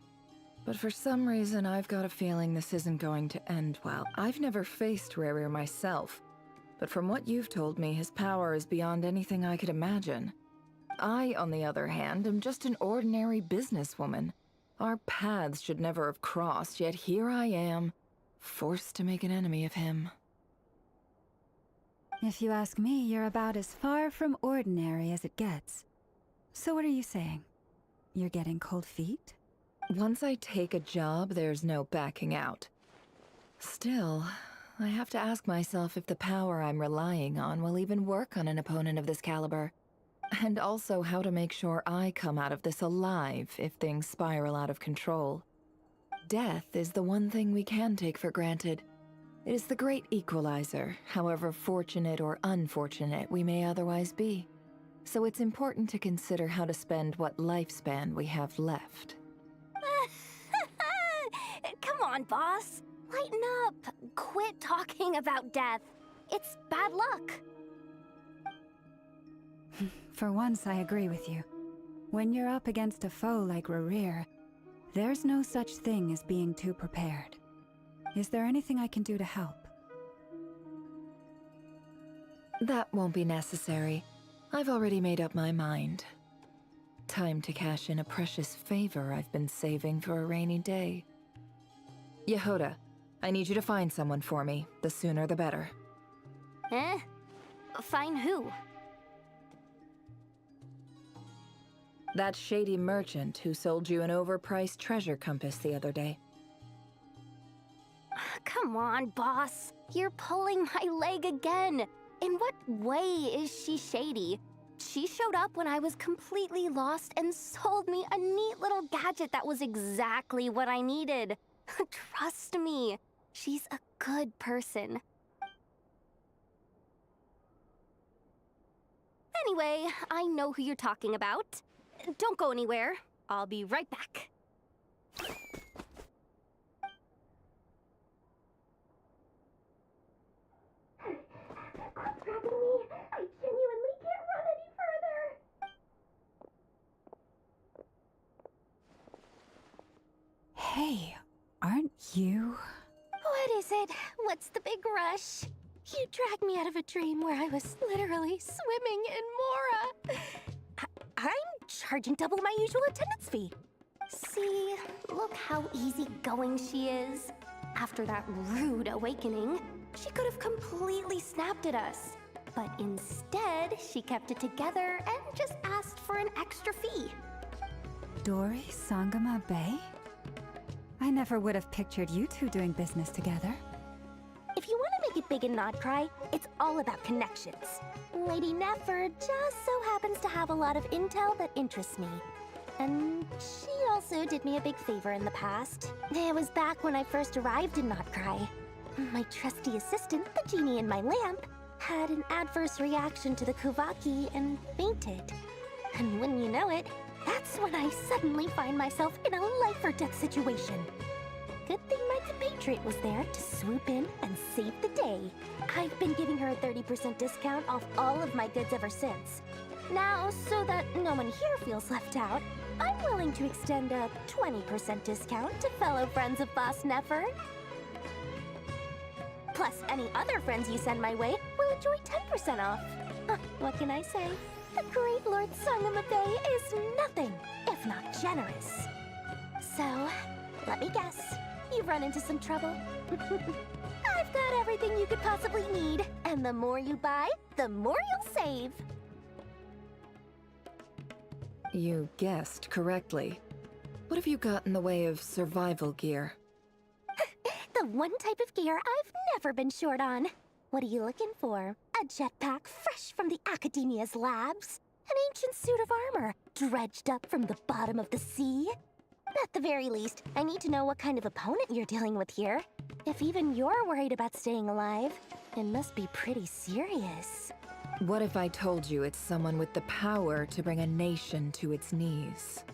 But for some reason, I've got a feeling this isn't going to end well. I've never faced Rarir myself, but from what you've told me, his power is beyond anything I could imagine. I, on the other hand, am just an ordinary businesswoman. Our paths should never have crossed, yet here I am, forced to make an enemy of him. If you ask me, you're about as far from ordinary as it gets. So what are you saying? You're getting cold feet? Once I take a job, there's no backing out. Still, I have to ask myself if the power I'm relying on will even work on an opponent of this caliber. And also how to make sure I come out of this alive if things spiral out of control. Death is the one thing we can take for granted. It is the great equalizer, however fortunate or unfortunate we may otherwise be. So it's important to consider how to spend what lifespan we have left. Come on, boss. Lighten up. Quit talking about death. It's bad luck. For once, I agree with you. When you're up against a foe like Rarir, there's no such thing as being too prepared. Is there anything I can do to help? That won't be necessary. I've already made up my mind. Time to cash in a precious favor I've been saving for a rainy day. Yehoda, I need you to find someone for me. The sooner the better. Eh? Find who? That shady merchant who sold you an overpriced treasure compass the other day. Come on, boss. You're pulling my leg again. In what way is she shady? She showed up when I was completely lost and sold me a neat little gadget that was exactly what I needed. Trust me, she's a good person. Anyway, I know who you're talking about. Don't go anywhere. I'll be right back. Quit grabbing me. I genuinely can't run any further. Hey, aren't you? What is it? What's the big rush? You dragged me out of a dream where I was literally swimming in Mora. I'm charging double my usual attendance fee. See, look how easygoing she is. After that rude awakening, she could have completely snapped at us. But instead, she kept it together and just asked for an extra fee. Dori Sangama Bay? I never would have pictured you two doing business together. If you want to make it big in nodkrai, it's all about connections. Lady Nefer just so happens to have a lot of intel that interests me. And she also did me a big favor in the past. It was back when I first arrived in nodkrai. My trusty assistant, the genie in my lamp, had an adverse reaction to the Kuvaki and fainted. And when you know it, that's when I suddenly find myself in a life-or-death situation. Good thing my compatriot was there to swoop in and save the day. I've been giving her a 30% discount off all of my goods ever since. Now, so that no one here feels left out, I'm willing to extend a 20% discount to fellow friends of Boss Nefer. Plus, any other friends you send my way will enjoy 10% off. What can I say? The great Lord Sangamabey is nothing if not generous. So, let me guess. You've run into some trouble? I've got everything you could possibly need. And the more you buy, the more you'll save. You guessed correctly. What have you got in the way of survival gear? The one type of gear I've never been short on. What are you looking for? A jetpack fresh from the Academia's labs? An ancient suit of armor dredged up from the bottom of the sea? At the very least, I need to know what kind of opponent you're dealing with here. If even you're worried about staying alive, it must be pretty serious. What if I told you it's someone with the power to bring a nation to its knees?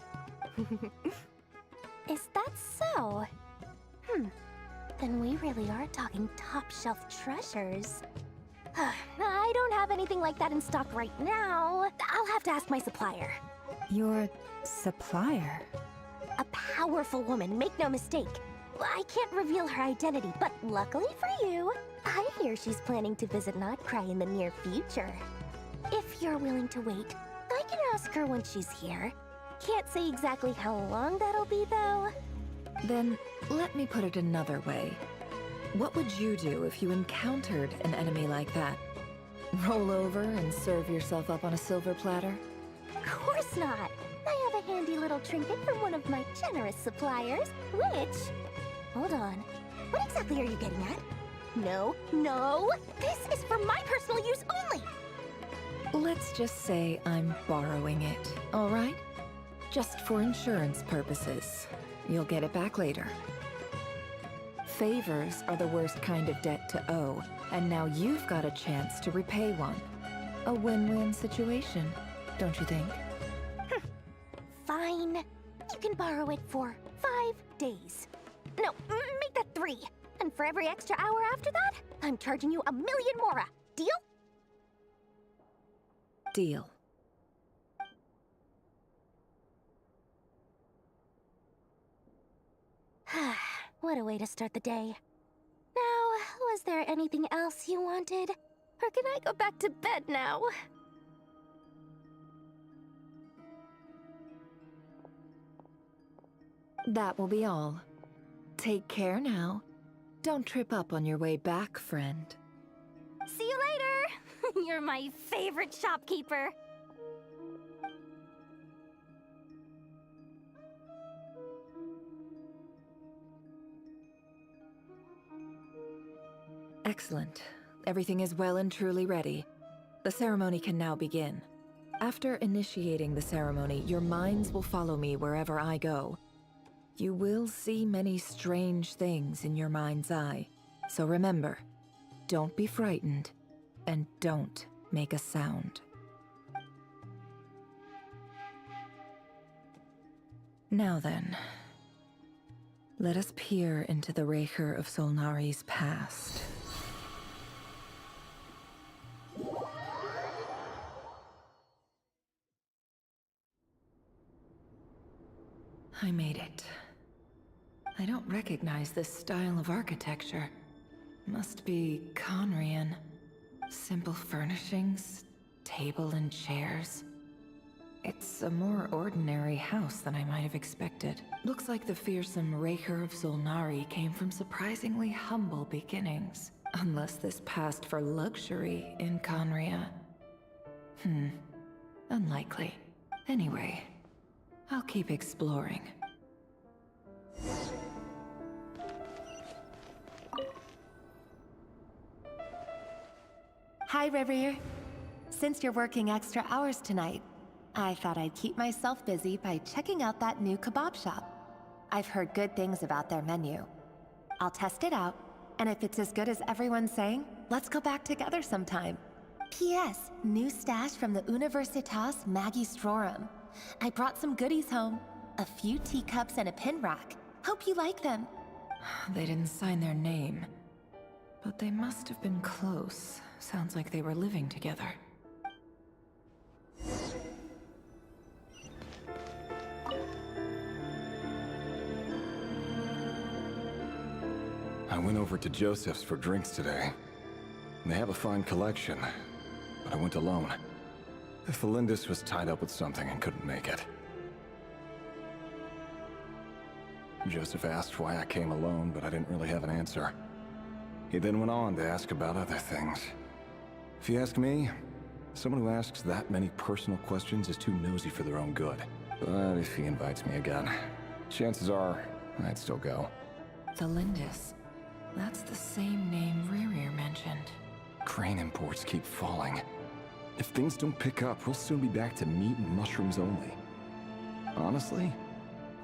Is that so? Then we really are talking top-shelf treasures. I don't have anything like that in stock right now. I'll have to ask my supplier. Your supplier? A powerful woman, make no mistake. I can't reveal her identity, but luckily for you, I hear she's planning to visit nodkrai in the near future. If you're willing to wait, I can ask her when she's here. Can't say exactly how long that'll be, though. Then, let me put it another way. What would you do if you encountered an enemy like that? Roll over and serve yourself up on a silver platter? Of course not! I have a handy little trinket from one of my generous suppliers, which... Hold on. What exactly are you getting at? No, no! This is for my personal use only! Let's just say I'm borrowing it, all right? Just for insurance purposes. You'll get it back later. Favors are the worst kind of debt to owe, and now you've got a chance to repay one. A win-win situation, don't you think? Fine. You can borrow it for 5 days. No, make that 3. And for every extra hour after that, I'm charging you 1,000,000 mora. Deal? Deal. What a way to start the day. Now, was there anything else you wanted? Or can I go back to bed now? That will be all. Take care now. Don't trip up on your way back, friend. See you later! You're my favorite shopkeeper. Excellent. Everything is well and truly ready. The ceremony can now begin. After initiating the ceremony, your minds will follow me wherever I go. You will see many strange things in your mind's eye. So remember, don't be frightened, and don't make a sound. Now then, let us peer into the Raker of Solnari's past. I made it. I don't recognize this style of architecture. Must be Conrian. Simple furnishings, table and chairs. It's a more ordinary house than I might have expected. Looks like the fearsome Raker of Solnari came from surprisingly humble beginnings. Unless this passed for luxury in Conria. Unlikely. Anyway, I'll keep exploring. Hi, Revere. Since you're working extra hours tonight, I thought I'd keep myself busy by checking out that new kebab shop. I've heard good things about their menu. I'll test it out, and if it's as good as everyone's saying, let's go back together sometime. P.S. New stash from the Universitas Magistrorum. I brought some goodies home. A few teacups and a pin rack. Hope you like them. They didn't sign their name. But they must have been close. Sounds like they were living together. I went over to Joseph's for drinks today. They have a fine collection, but I went alone. Felindis was tied up with something and couldn't make it. Joseph asked why I came alone, but I didn't really have an answer. He then went on to ask about other things. If you ask me, someone who asks that many personal questions is too nosy for their own good. But if he invites me again, chances are I'd still go. Felindis. That's the same name Rerir mentioned. Crane imports keep falling. If things don't pick up, we'll soon be back to meat and mushrooms only. Honestly,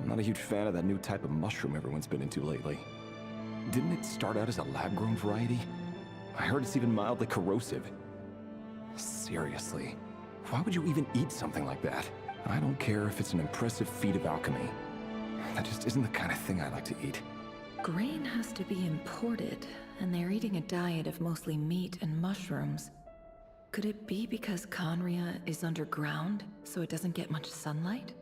I'm not a huge fan of that new type of mushroom everyone's been into lately. Didn't it start out as a lab-grown variety? I heard it's even mildly corrosive. Seriously, why would you even eat something like that? I don't care if it's an impressive feat of alchemy. That just isn't the kind of thing I like to eat. Grain has to be imported, and they're eating a diet of mostly meat and mushrooms. Could it be because Conria is underground, so it doesn't get much sunlight?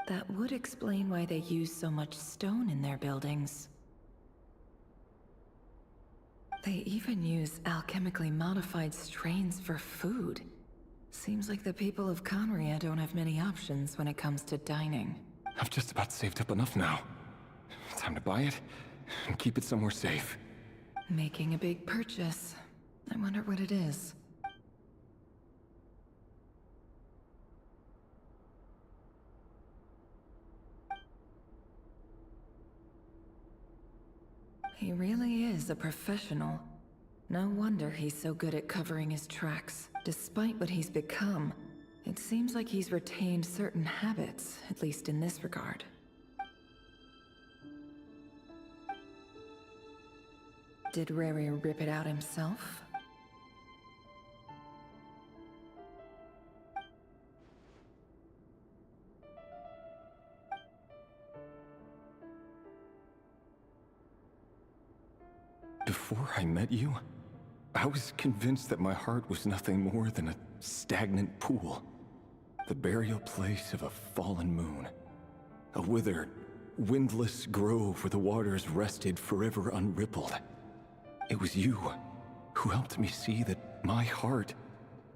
That would explain why they use so much stone in their buildings. They even use alchemically modified strains for food. Seems like the people of Conria don't have many options when it comes to dining. I've just about saved up enough now. Time to buy it and keep it somewhere safe. Making a big purchase. I wonder what it is. He really is a professional. No wonder he's so good at covering his tracks. Despite what he's become, it seems like he's retained certain habits, at least in this regard. Did Rerir rip it out himself? Before I met you, I was convinced that my heart was nothing more than a stagnant pool. The burial place of a fallen moon. A withered, windless grove where the waters rested forever unrippled. It was you who helped me see that my heart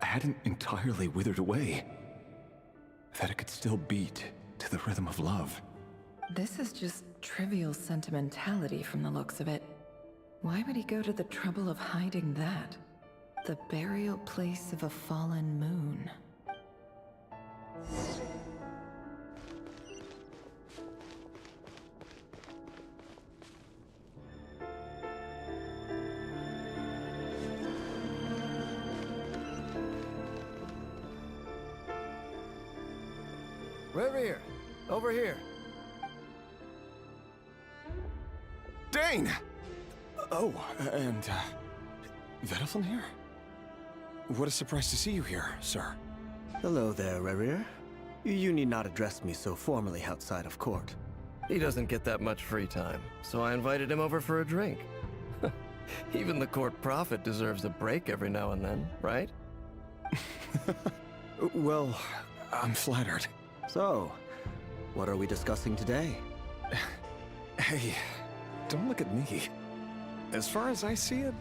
hadn't entirely withered away. That it could still beat to the rhythm of love. This is just trivial sentimentality from the looks of it. Why would he go to the trouble of hiding that? The burial place of a fallen moon. Rerir, over here. Dane! Oh, and, Vedelfin here? What a surprise to see you here, sir. Hello there, Rerir. You need not address me so formally outside of court. He doesn't get that much free time, so I invited him over for a drink. Even the court prophet deserves a break every now and then, right? Well, I'm flattered. So, what are we discussing today? Hey, don't look at me. As far as I see it,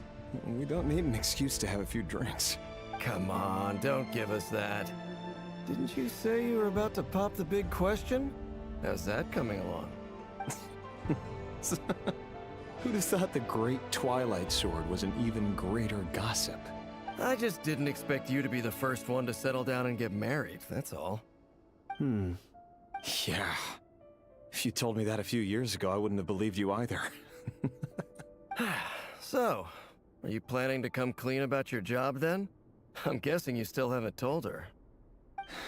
we don't need an excuse to have a few drinks. Come on, don't give us that. Didn't you say you were about to pop the big question? How's that coming along? Who'd have thought the great Twilight Sword was an even greater gossip? I just didn't expect you to be the first one to settle down and get married, that's all. Yeah. If you told me that a few years ago, I wouldn't have believed you either. So, Are you planning to come clean about your job then? I'm guessing you still haven't told her.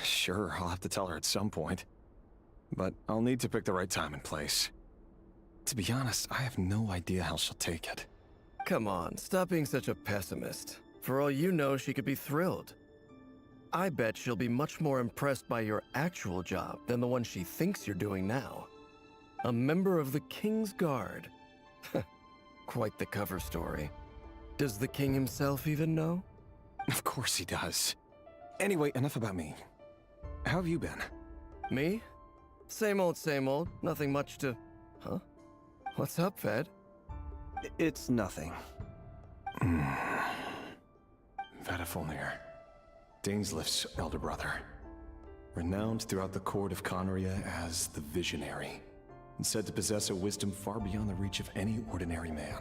Sure, I'll have to tell her at some point. But I'll need to pick the right time and place. To be honest, I have no idea how she'll take it. Come on, stop being such a pessimist. For all you know, she could be thrilled. I bet she'll be much more impressed by your actual job than the one she thinks you're doing now. A member of the King's Guard. Quite the cover story. Does the king himself even know? Of course he does. Anyway, enough about me. How have you been? Me? Same old, nothing much to... Huh? What's up, Ved? It's nothing. Vedifulnir, Daneslif's elder brother. Renowned throughout the court of Conria as the Visionary, and said to possess a wisdom far beyond the reach of any ordinary man.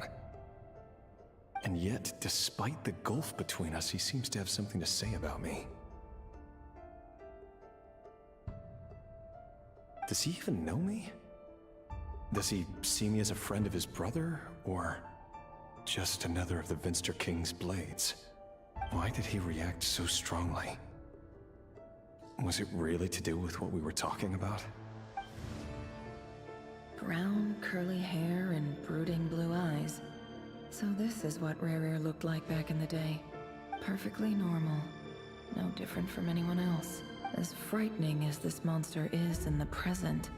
And yet, despite the gulf between us, he seems to have something to say about me. Does he even know me? Does he see me as a friend of his brother, or just another of the Vinster King's blades? Why did he react so strongly? Was it really to do with what we were talking about? Brown, curly hair and brooding blue eyes. So this is what Rerir looked like back in the day. Perfectly normal. No different from anyone else. As frightening as this monster is in the present,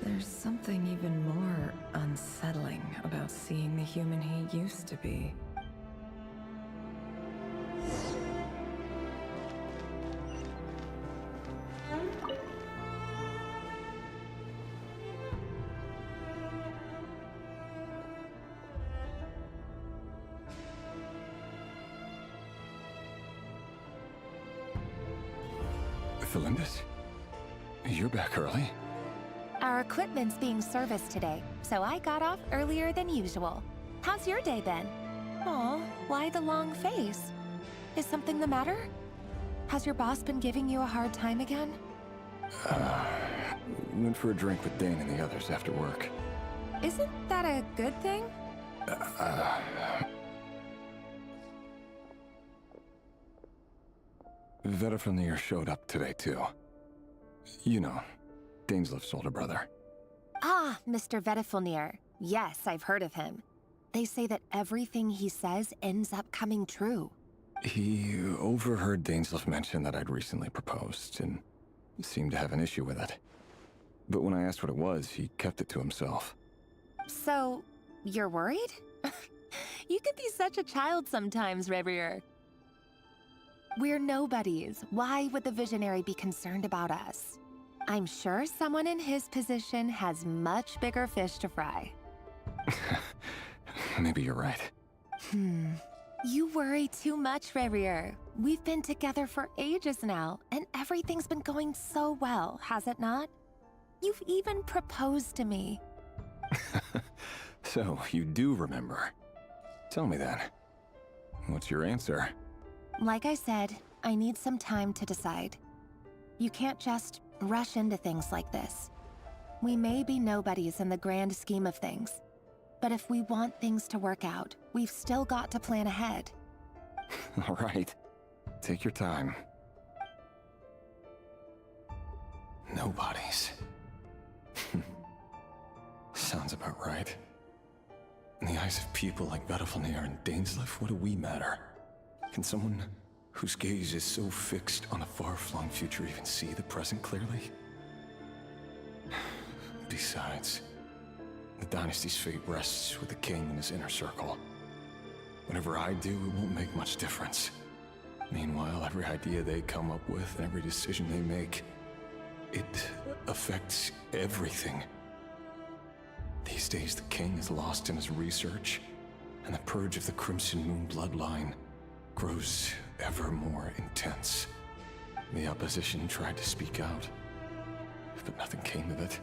there's something even more unsettling about seeing the human he used to be. Felindus? You're back early? Our equipment's being serviced today, so I got off earlier than usual. How's your day been? Aw, why the long face? Is something the matter? Has your boss been giving you a hard time again? Went for a drink with Dane and the others after work. Isn't that a good thing? Vedifulnir showed up today too. You know, Daneslif's older brother. Ah, Mr. Vedifulnir. Yes, I've heard of him. They say that everything he says ends up coming true. He overheard Daneslif mention that I'd recently proposed, and seemed to have an issue with it. But when I asked what it was, he kept it to himself. So, you're worried? You could be such a child sometimes, Rerir. We're nobodies. Why would the Visionary be concerned about us? I'm sure someone in his position has much bigger fish to fry. Maybe you're right. You worry too much, Rerir. We've been together for ages now, and everything's been going so well, has it not? You've even proposed to me. So, you do remember. Tell me then. What's your answer? Like I said, I need some time to decide. You can't just rush into things like this. We may be nobodies in the grand scheme of things, but if we want things to work out, we've still got to plan ahead. All right. Take your time. Nobodies. Sounds about right. In the eyes of people like Vedifulnir and Daneslif, what do we matter? Can someone whose gaze is so fixed on a far-flung future even see the present clearly? Besides, the dynasty's fate rests with the king and his inner circle. Whatever I do, it won't make much difference. Meanwhile, every idea they come up with and every decision they make, it affects everything. These days, the king is lost in his research, and the purge of the Crimson Moon bloodline grows ever more intense. The opposition tried to speak out, but nothing came of it.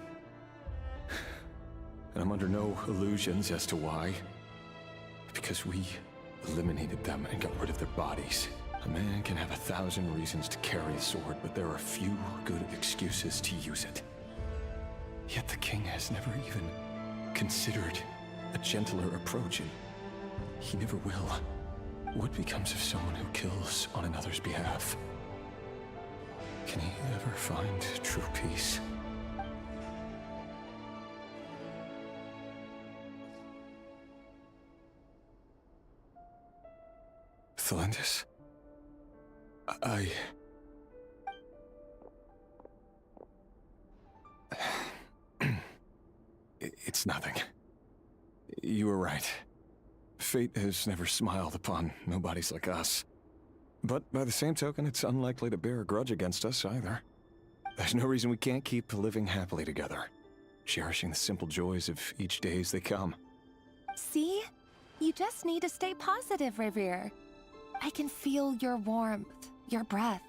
And I'm under no illusions as to why. Because we eliminated them and got rid of their bodies. A man can have 1,000 reasons to carry a sword, but there are few good excuses to use it. Yet the king has never even considered a gentler approach, and He never will. What becomes of someone who kills on another's behalf? Can he ever find true peace? Thelindis? It's nothing. You were right. Fate has never smiled upon nobodies like us. But by the same token, it's unlikely to bear a grudge against us either. There's no reason we can't keep living happily together, cherishing the simple joys of each day as they come. See? You just need to stay positive, Revere. I can feel your warmth, your breath.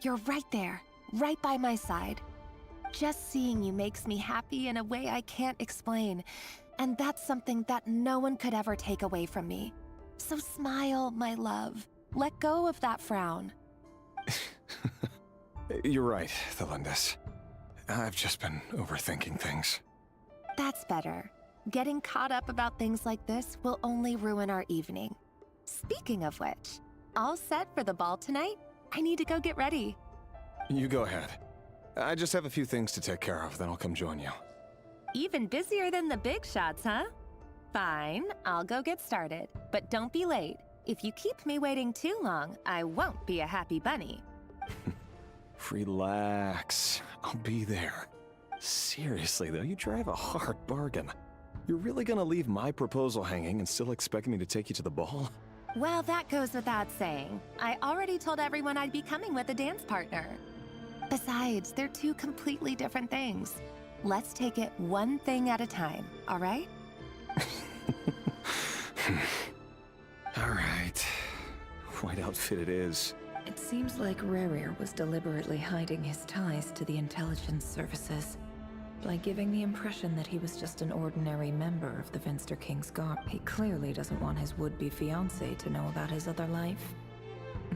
You're right there, right by my side. Just seeing you makes me happy in a way I can't explain. And that's something that no one could ever take away from me. So smile, my love. Let go of that frown. You're right, Thelindis. I've just been overthinking things. That's better. Getting caught up about things like this will only ruin our evening. Speaking of which, all set for the ball tonight? I need to go get ready. You go ahead. I just have a few things to take care of, then I'll come join you. Even busier than the big shots, huh? Fine, I'll go get started. But don't be late. If you keep me waiting too long, I won't be a happy bunny. Relax. I'll be there. Seriously, though, you drive a hard bargain. You're really gonna leave my proposal hanging and still expect me to take you to the ball? Well, that goes without saying. I already told everyone I'd be coming with a dance partner. Besides, they're two completely different things. Let's take it one thing at a time, all right? All right. White outfit it is. It seems like Rerir was deliberately hiding his ties to the intelligence services. By giving the impression that he was just an ordinary member of the Vinster King's Guard, he clearly doesn't want his would-be fiancée to know about his other life.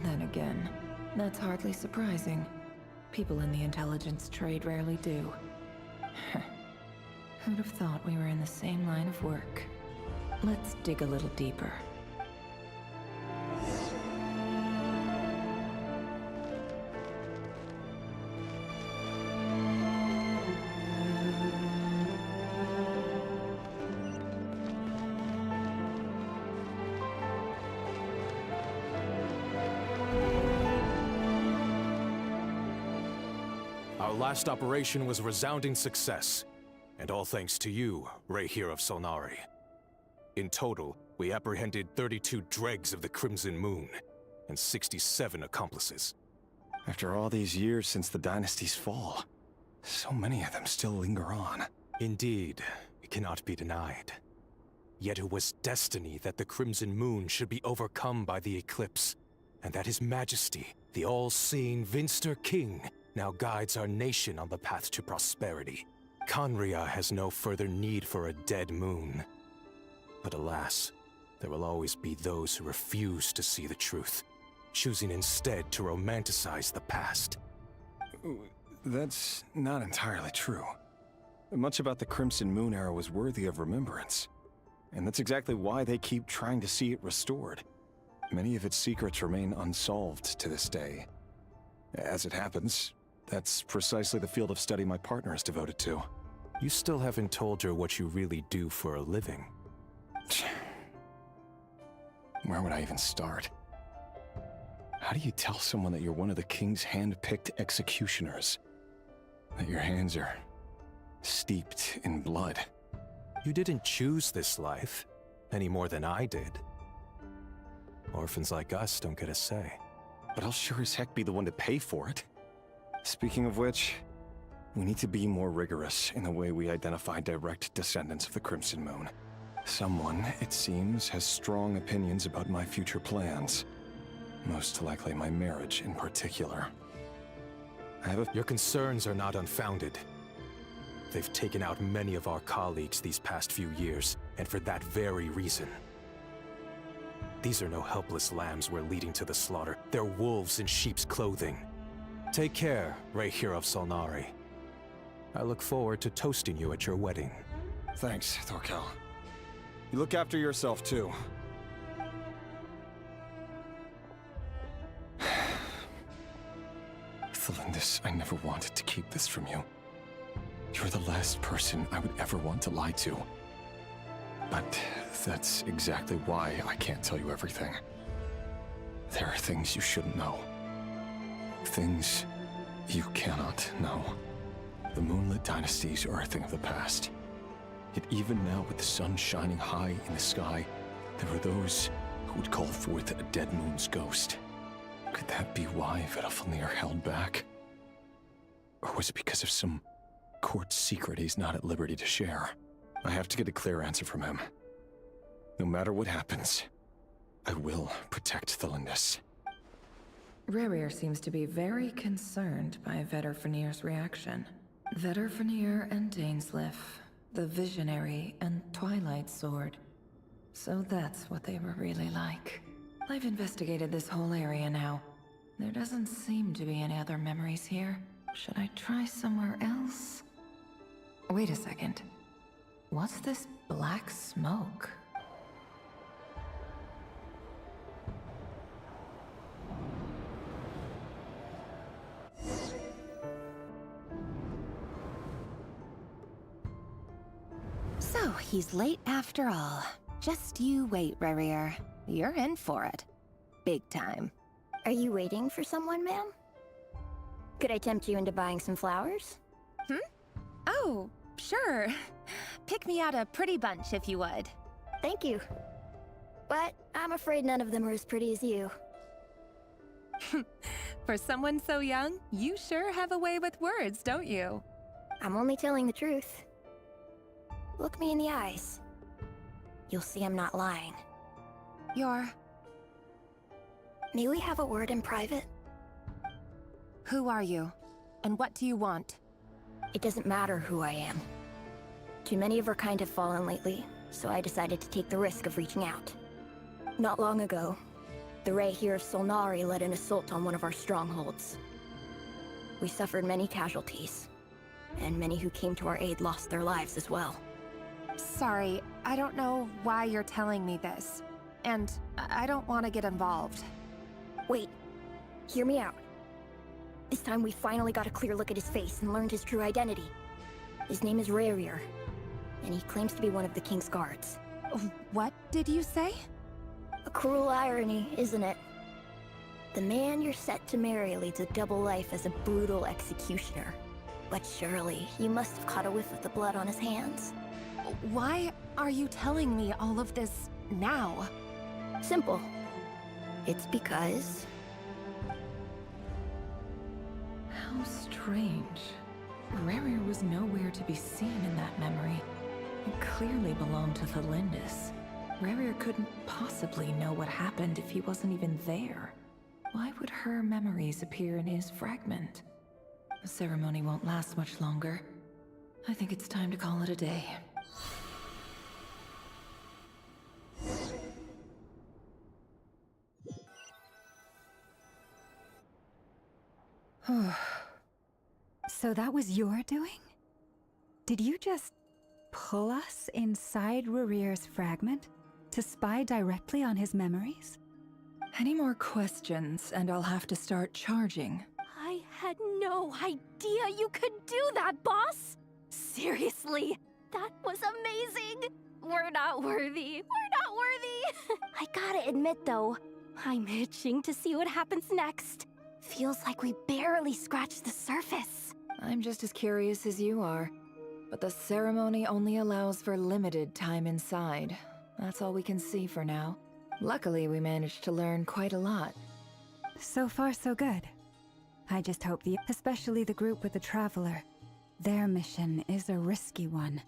Then again, that's hardly surprising. People in the intelligence trade rarely do. Who'd have thought we were in the same line of work? Let's dig a little deeper. Our last operation was a resounding success, and all thanks to you, Rahier of Solnari. In total, we apprehended 32 dregs of the Crimson Moon, and 67 accomplices. After all these years since the dynasty's fall, so many of them still linger on. Indeed, it cannot be denied. Yet it was destiny that the Crimson Moon should be overcome by the eclipse, and that His Majesty, the all-seeing Vinster King, now guides our nation on the path to prosperity. Khaenri'ah has no further need for a dead moon. But alas, there will always be those who refuse to see the truth, choosing instead to romanticize the past. That's not entirely true. Much about the Crimson Moon era was worthy of remembrance. And that's exactly why they keep trying to see it restored. Many of its secrets remain unsolved to this day. As it happens, that's precisely the field of study my partner is devoted to. You still haven't told her what you really do for a living. Where would I even start? How do you tell someone that you're one of the king's hand-picked executioners? That your hands are steeped in blood? You didn't choose this life, any more than I did. Orphans like us don't get a say. But I'll sure as heck be the one to pay for it. Speaking of which, we need to be more rigorous in the way we identify direct descendants of the Crimson Moon. Someone, it seems, has strong opinions about my future plans. Most likely my marriage in particular. Your concerns are not unfounded. They've taken out many of our colleagues these past few years, and for that very reason. These are no helpless lambs we're leading to the slaughter. They're wolves in sheep's clothing. Take care, Rahier of Solnari. I look forward to toasting you at your wedding. Thanks, Thorkel. You look after yourself, too. Thelindis, I never wanted to keep this from you. You're the last person I would ever want to lie to. But that's exactly why I can't tell you everything. There are things you shouldn't know. Things you cannot know. The moonlit dynasties are a thing of the past. Yet even now, with the sun shining high in the sky, there are those who would call forth a dead moon's ghost. Could that be why Vedalfnir held back? Or was it because of some court secret he's not at liberty to share? I have to get a clear answer from him. No matter what happens, I will protect Thelindis. Rerir seems to be very concerned by Vedalfnir's reaction. Vedalfnir and Dainsleif, the Visionary and Twilight Sword. So that's what they were really like. I've investigated this whole area now. There doesn't seem to be any other memories here. Should I try somewhere else? Wait a second. What's this black smoke? So, he's late after all. Just you wait, Rerir. You're in for it. Big time. Are you waiting for someone, ma'am? Could I tempt you into buying some flowers? Oh, sure. Pick me out a pretty bunch if you would. Thank you. But I'm afraid none of them are as pretty as you. For someone so young, you sure have a way with words, don't you? I'm only telling the truth. Look me in the eyes. You'll see I'm not lying. May we have a word in private? Who are you? And what do you want? It doesn't matter who I am. Too many of our kind have fallen lately, so I decided to take the risk of reaching out. Not long ago, the Ray here of Solnari led an assault on one of our strongholds. We suffered many casualties, and many who came to our aid lost their lives as well. Sorry, I don't know why you're telling me this. And I don't want to get involved. Wait, hear me out. This time we finally got a clear look at his face and learned his true identity. His name is Rerir, and he claims to be one of the King's guards. What did you say? A cruel irony, isn't it? The man you're set to marry leads a double life as a brutal executioner. But surely, you must have caught a whiff of the blood on his hands. Why are you telling me all of this now? Simple. It's because... How strange. Rerir was nowhere to be seen in that memory. It clearly belonged to Thelindis. Rerir couldn't possibly know what happened if he wasn't even there. Why would her memories appear in his fragment? The ceremony won't last much longer. I think it's time to call it a day. So that was your doing? Did you just pull us inside Rerir's fragment to spy directly on his memories? Any more questions, and I'll have to start charging. I had no idea you could do that, boss! Seriously, that was amazing! We're not worthy. We're not worthy! I gotta admit, though, I'm itching to see what happens next. Feels like we barely scratched the surface. I'm just as curious as you are. But the ceremony only allows for limited time inside. That's all we can see for now. Luckily, we managed to learn quite a lot. So far, so good. I just hope especially the group with the Traveler. Their mission is a risky one.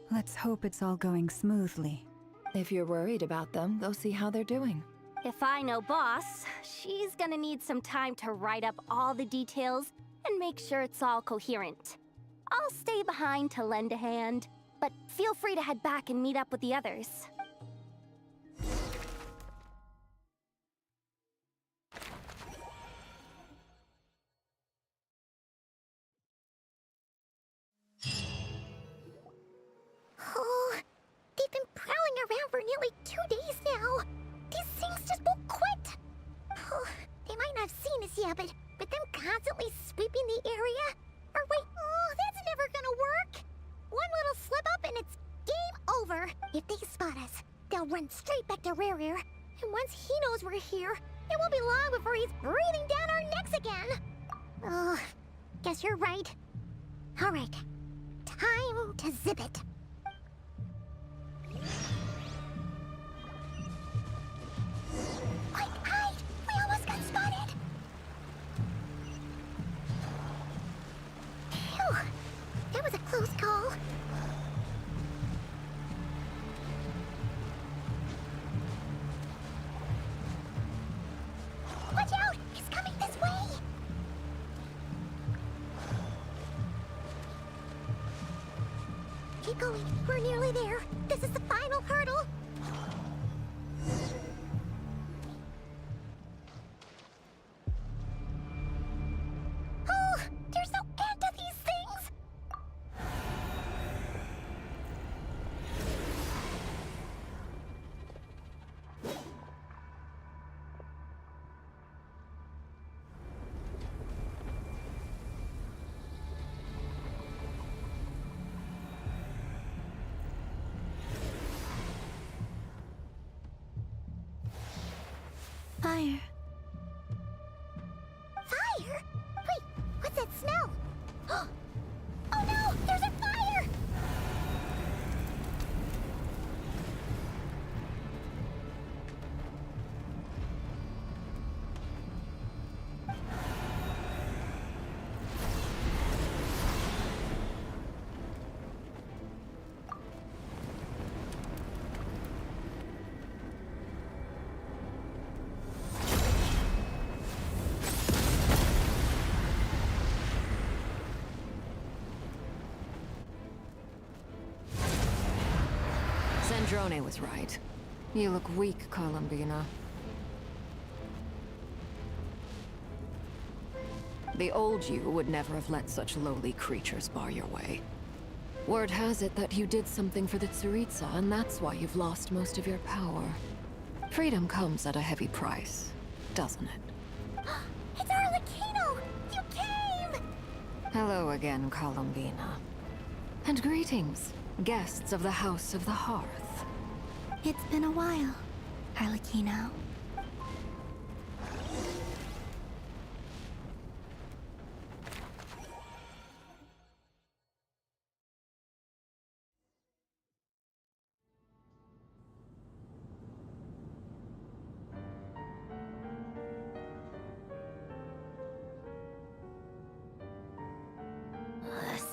Let's hope it's all going smoothly. If you're worried about them, go see how they're doing. If I know boss, she's gonna need some time to write up all the details and make sure it's all coherent. I'll stay behind to lend a hand, but feel free to head back and meet up with the others. Oh, they've been prowling around for nearly 2 days now. These things just won't quit. Oh, they might not have seen us yet, but them constantly run straight back to Rare. And once he knows we're here, it won't be long before he's breathing down our necks again. Oh, guess you're right. Alright, time to zip it. Quick, hide! We almost got spotted! Phew, that was a close call. Watch out! He's coming this way! Keep going. We're nearly there. This is the final hurdle. Oh, they're so into these things. Fire. Fire? Wait, what's that smell? Oh no, there's a fire! Sandrone was right. You look weak, Columbina. The old you would never have let such lowly creatures bar your way. Word has it that you did something for the Tsaritsa, and that's why you've lost most of your power. Freedom comes at a heavy price, doesn't it? It's Arlecchino! You came! Hello again, Columbina. And greetings, guests of the House of the Hearth. It's been a while, Arlecchino.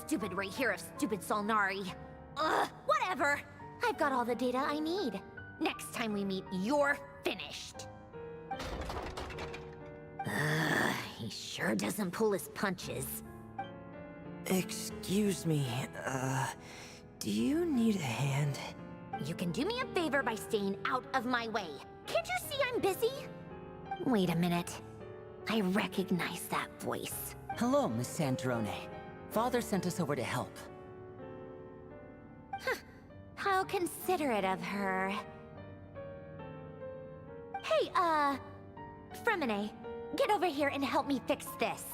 Stupid right here of stupid Solnari. Ugh, whatever. I've got all the data I need. Next time we meet, you're finished. He sure doesn't pull his punches. Excuse me, do you need a hand? You can do me a favor by staying out of my way. Can't you see I'm busy? Wait a minute. I recognize that voice. Hello, Miss Sandrone. Father sent us over to help. Huh. How considerate of her. Hey, Fremine, get over here and help me fix this.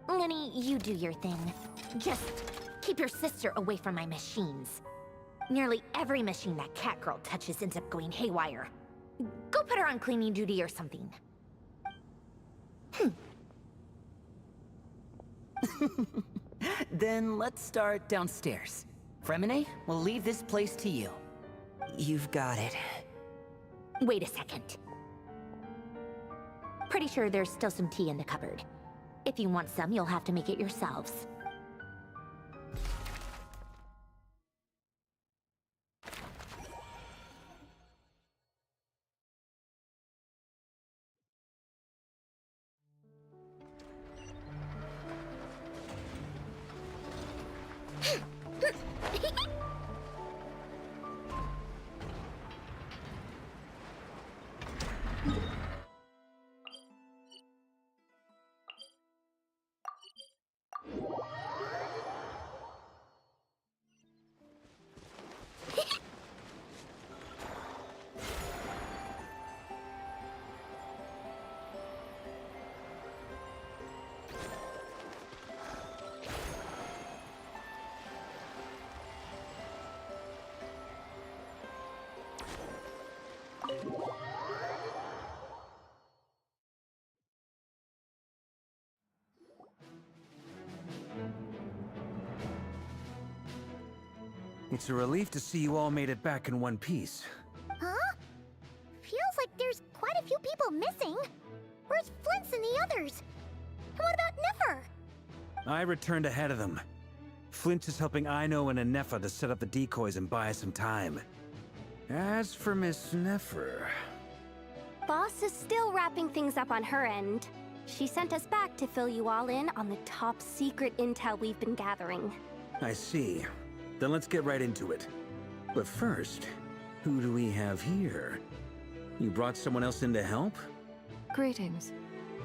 Lenny, you do your thing. Just keep your sister away from my machines. Nearly every machine that cat girl touches ends up going haywire. Go put her on cleaning duty or something. Then let's start downstairs. Fremine, we'll leave this place to you. You've got it. Wait a second. Pretty sure there's still some tea in the cupboard. If you want some, you'll have to make it yourselves. It's a relief to see you all made it back in one piece. Huh? Feels like there's quite a few people missing. Where's Flint's and the others? And what about Nefer? I returned ahead of them. Flint is helping Aino and Anefa to set up the decoys and buy some time. As for Miss Nefer... Boss is still wrapping things up on her end. She sent us back to fill you all in on the top secret intel we've been gathering. I see. Then let's get right into it. But first, who do we have here? You brought someone else in to help? Greetings.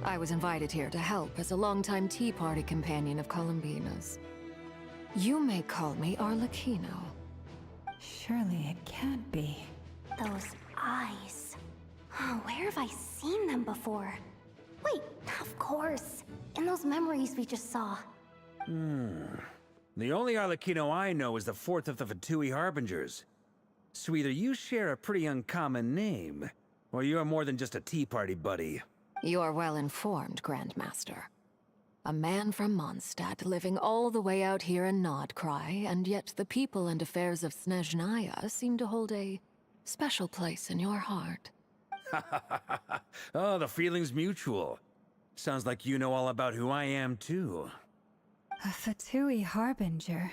I was invited here to help as a longtime Tea Party companion of Columbina's. You may call me Arlecchino. Surely it can't be. Those eyes. Oh, where have I seen them before? Wait, of course. In those memories we just saw. The only Arlecchino I know is the fourth of the Fatui Harbingers. So either you share a pretty uncommon name, or you're more than just a Tea Party buddy. You're well informed, Grandmaster. A man from Mondstadt living all the way out here in Nodkrai, and yet the people and affairs of Snezhnaya seem to hold a special place in your heart. Oh, the feeling's mutual. Sounds like you know all about who I am, too. A Fatui Harbinger.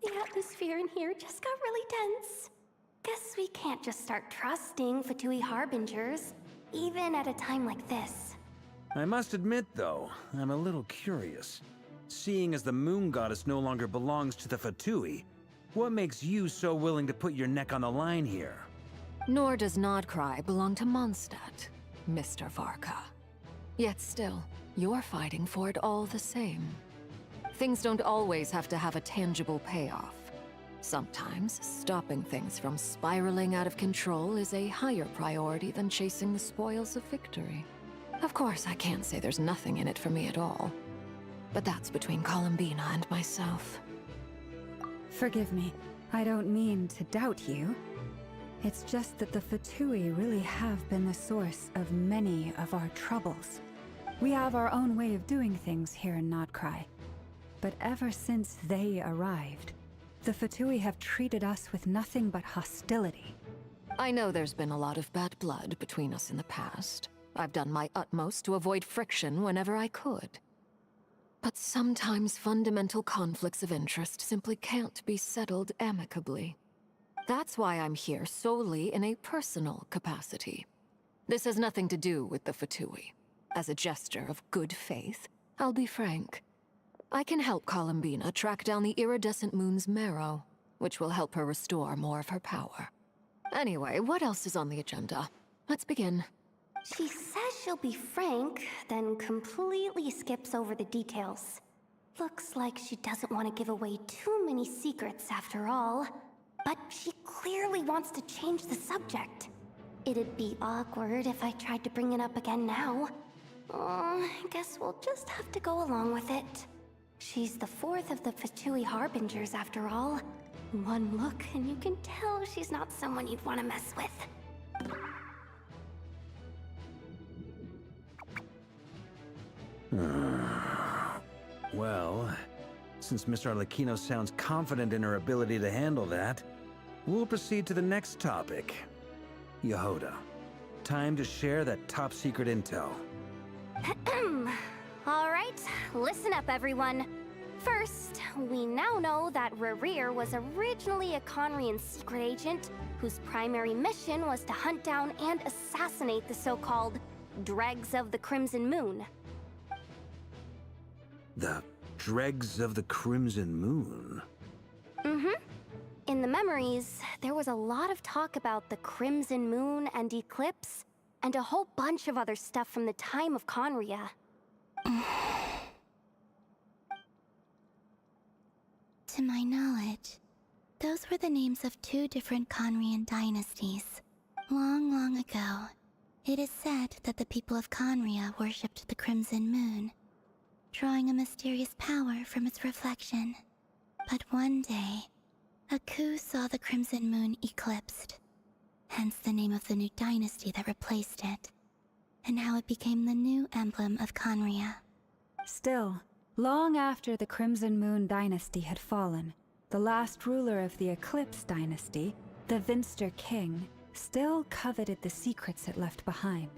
The atmosphere in here just got really tense. Guess we can't just start trusting Fatui Harbingers, even at a time like this. I must admit, though, I'm a little curious. Seeing as the Moon Goddess no longer belongs to the Fatui, what makes you so willing to put your neck on the line here? Nor does Nodkrai belong to Mondstadt, Mr. Varka. Yet still, you're fighting for it all the same. Things don't always have to have a tangible payoff. Sometimes, stopping things from spiraling out of control is a higher priority than chasing the spoils of victory. Of course, I can't say there's nothing in it for me at all. But that's between Columbina and myself. Forgive me. I don't mean to doubt you. It's just that the Fatui really have been the source of many of our troubles. We have our own way of doing things here in Nodkrai. But ever since they arrived, the Fatui have treated us with nothing but hostility. I know there's been a lot of bad blood between us in the past. I've done my utmost to avoid friction whenever I could. But sometimes fundamental conflicts of interest simply can't be settled amicably. That's why I'm here solely in a personal capacity. This has nothing to do with the Fatui. As a gesture of good faith, I'll be frank. I can help Columbina track down the iridescent moon's marrow, which will help her restore more of her power. Anyway, what else is on the agenda? Let's begin. She says she'll be frank, then completely skips over the details. Looks like she doesn't want to give away too many secrets after all. But she clearly wants to change the subject. It'd be awkward if I tried to bring it up again now. I guess we'll just have to go along with it. She's the fourth of the Fatui Harbingers after all. One look and you can tell she's not someone you'd want to mess with. Well, since Miss Arlecchino sounds confident in her ability to handle that, we'll proceed to the next topic. Yehoda, time to share that top-secret intel. Alright, listen up everyone. First, we now know that Rerir was originally a Conrian secret agent whose primary mission was to hunt down and assassinate the so-called Dregs of the Crimson Moon. The Dregs of the Crimson Moon? In the memories, there was a lot of talk about the Crimson Moon and Eclipse, and a whole bunch of other stuff from the time of Conria. To my knowledge, those were the names of two different Conrian dynasties. Long, long ago, it is said that the people of Conria worshipped the Crimson Moon, drawing a mysterious power from its reflection. But one day, a coup saw the Crimson Moon eclipsed, hence the name of the new dynasty that replaced it, and how it became the new emblem of Conria. Still, Long after the Crimson Moon dynasty had fallen, the last ruler of the Eclipse dynasty, the Vinster King, still coveted the secrets it left behind.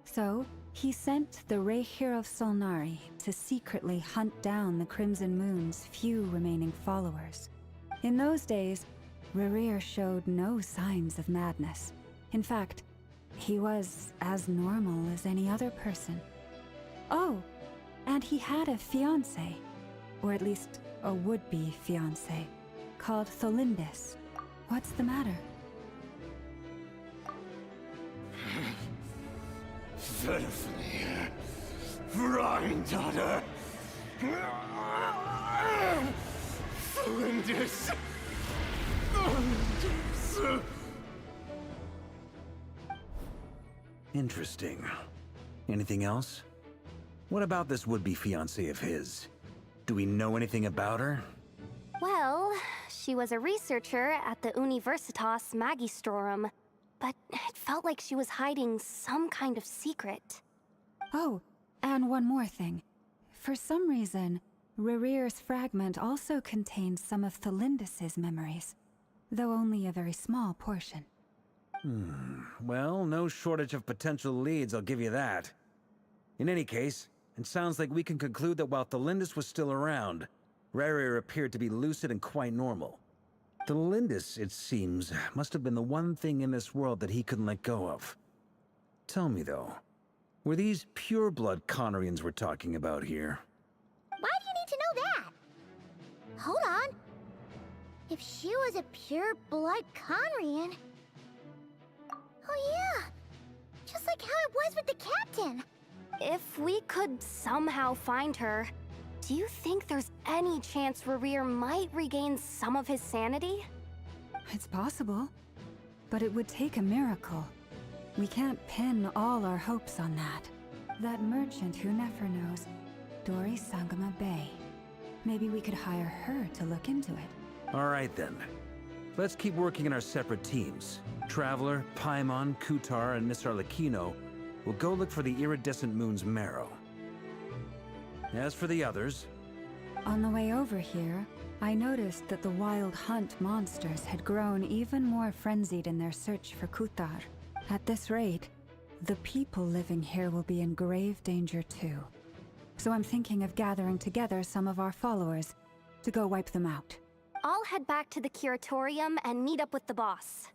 So, he sent the Rehir of Solnari to secretly hunt down the Crimson Moon's few remaining followers. In those days, Rerir showed no signs of madness. In fact, he was as normal as any other person. Oh, and he had a fiancé, or at least a would-be fiancé, called Tholindis. What's the matter? Pitifully, Granddaughter! Flinders! Interesting. Anything else? What about this would-be fiancé of his? Do we know anything about her? Well, she was a researcher at the Universitas Magistrorum, but it felt like she was hiding some kind of secret. Oh, and one more thing. For some reason, Rerir's fragment also contains some of Tholindis' memories, though only a very small portion. Well, no shortage of potential leads, I'll give you that. In any case, it sounds like we can conclude that while Tholindis was still around, Rerir appeared to be lucid and quite normal. Tholindis, it seems, must have been the one thing in this world that he couldn't let go of. Tell me, though, were these pure-blood Conorians we're talking about here? Why do you need to know that? Hold on. If she was a pure-blood Conrian... Oh yeah! Just like how it was with the captain! If we could somehow find her, do you think there's any chance Rerir might regain some of his sanity? It's possible, but it would take a miracle. We can't pin all our hopes on that. That merchant who never knows, Dori Sangama Bay. Maybe we could hire her to look into it. All right, then. Let's keep working in our separate teams. Traveler, Paimon, Kutar, and Miss Arlecchino will go look for the iridescent moon's marrow. As for the others... On the way over here, I noticed that the Wild Hunt monsters had grown even more frenzied in their search for Kutar. At this rate, the people living here will be in grave danger too. So I'm thinking of gathering together some of our followers to go wipe them out. I'll head back to the Curatorium and meet up with the boss.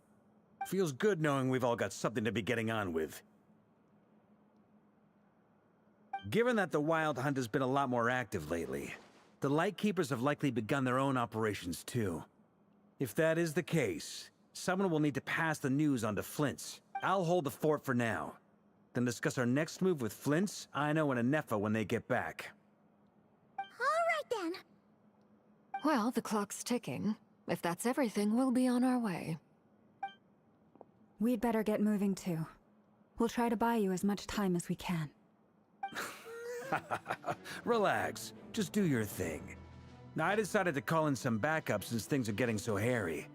Feels good knowing we've all got something to be getting on with. Given that the Wild Hunt has been a lot more active lately, the Lightkeepers have likely begun their own operations too. If that is the case, someone will need to pass the news on to Flint's. I'll hold the fort for now, then discuss our next move with Flint's, Aino, and Anefa when they get back. All right then. Well, the clock's ticking. If that's everything, we'll be on our way. We'd better get moving too. We'll try to buy you as much time as we can. Relax. Just do your thing. Now, I decided to call in some backup since things are getting so hairy.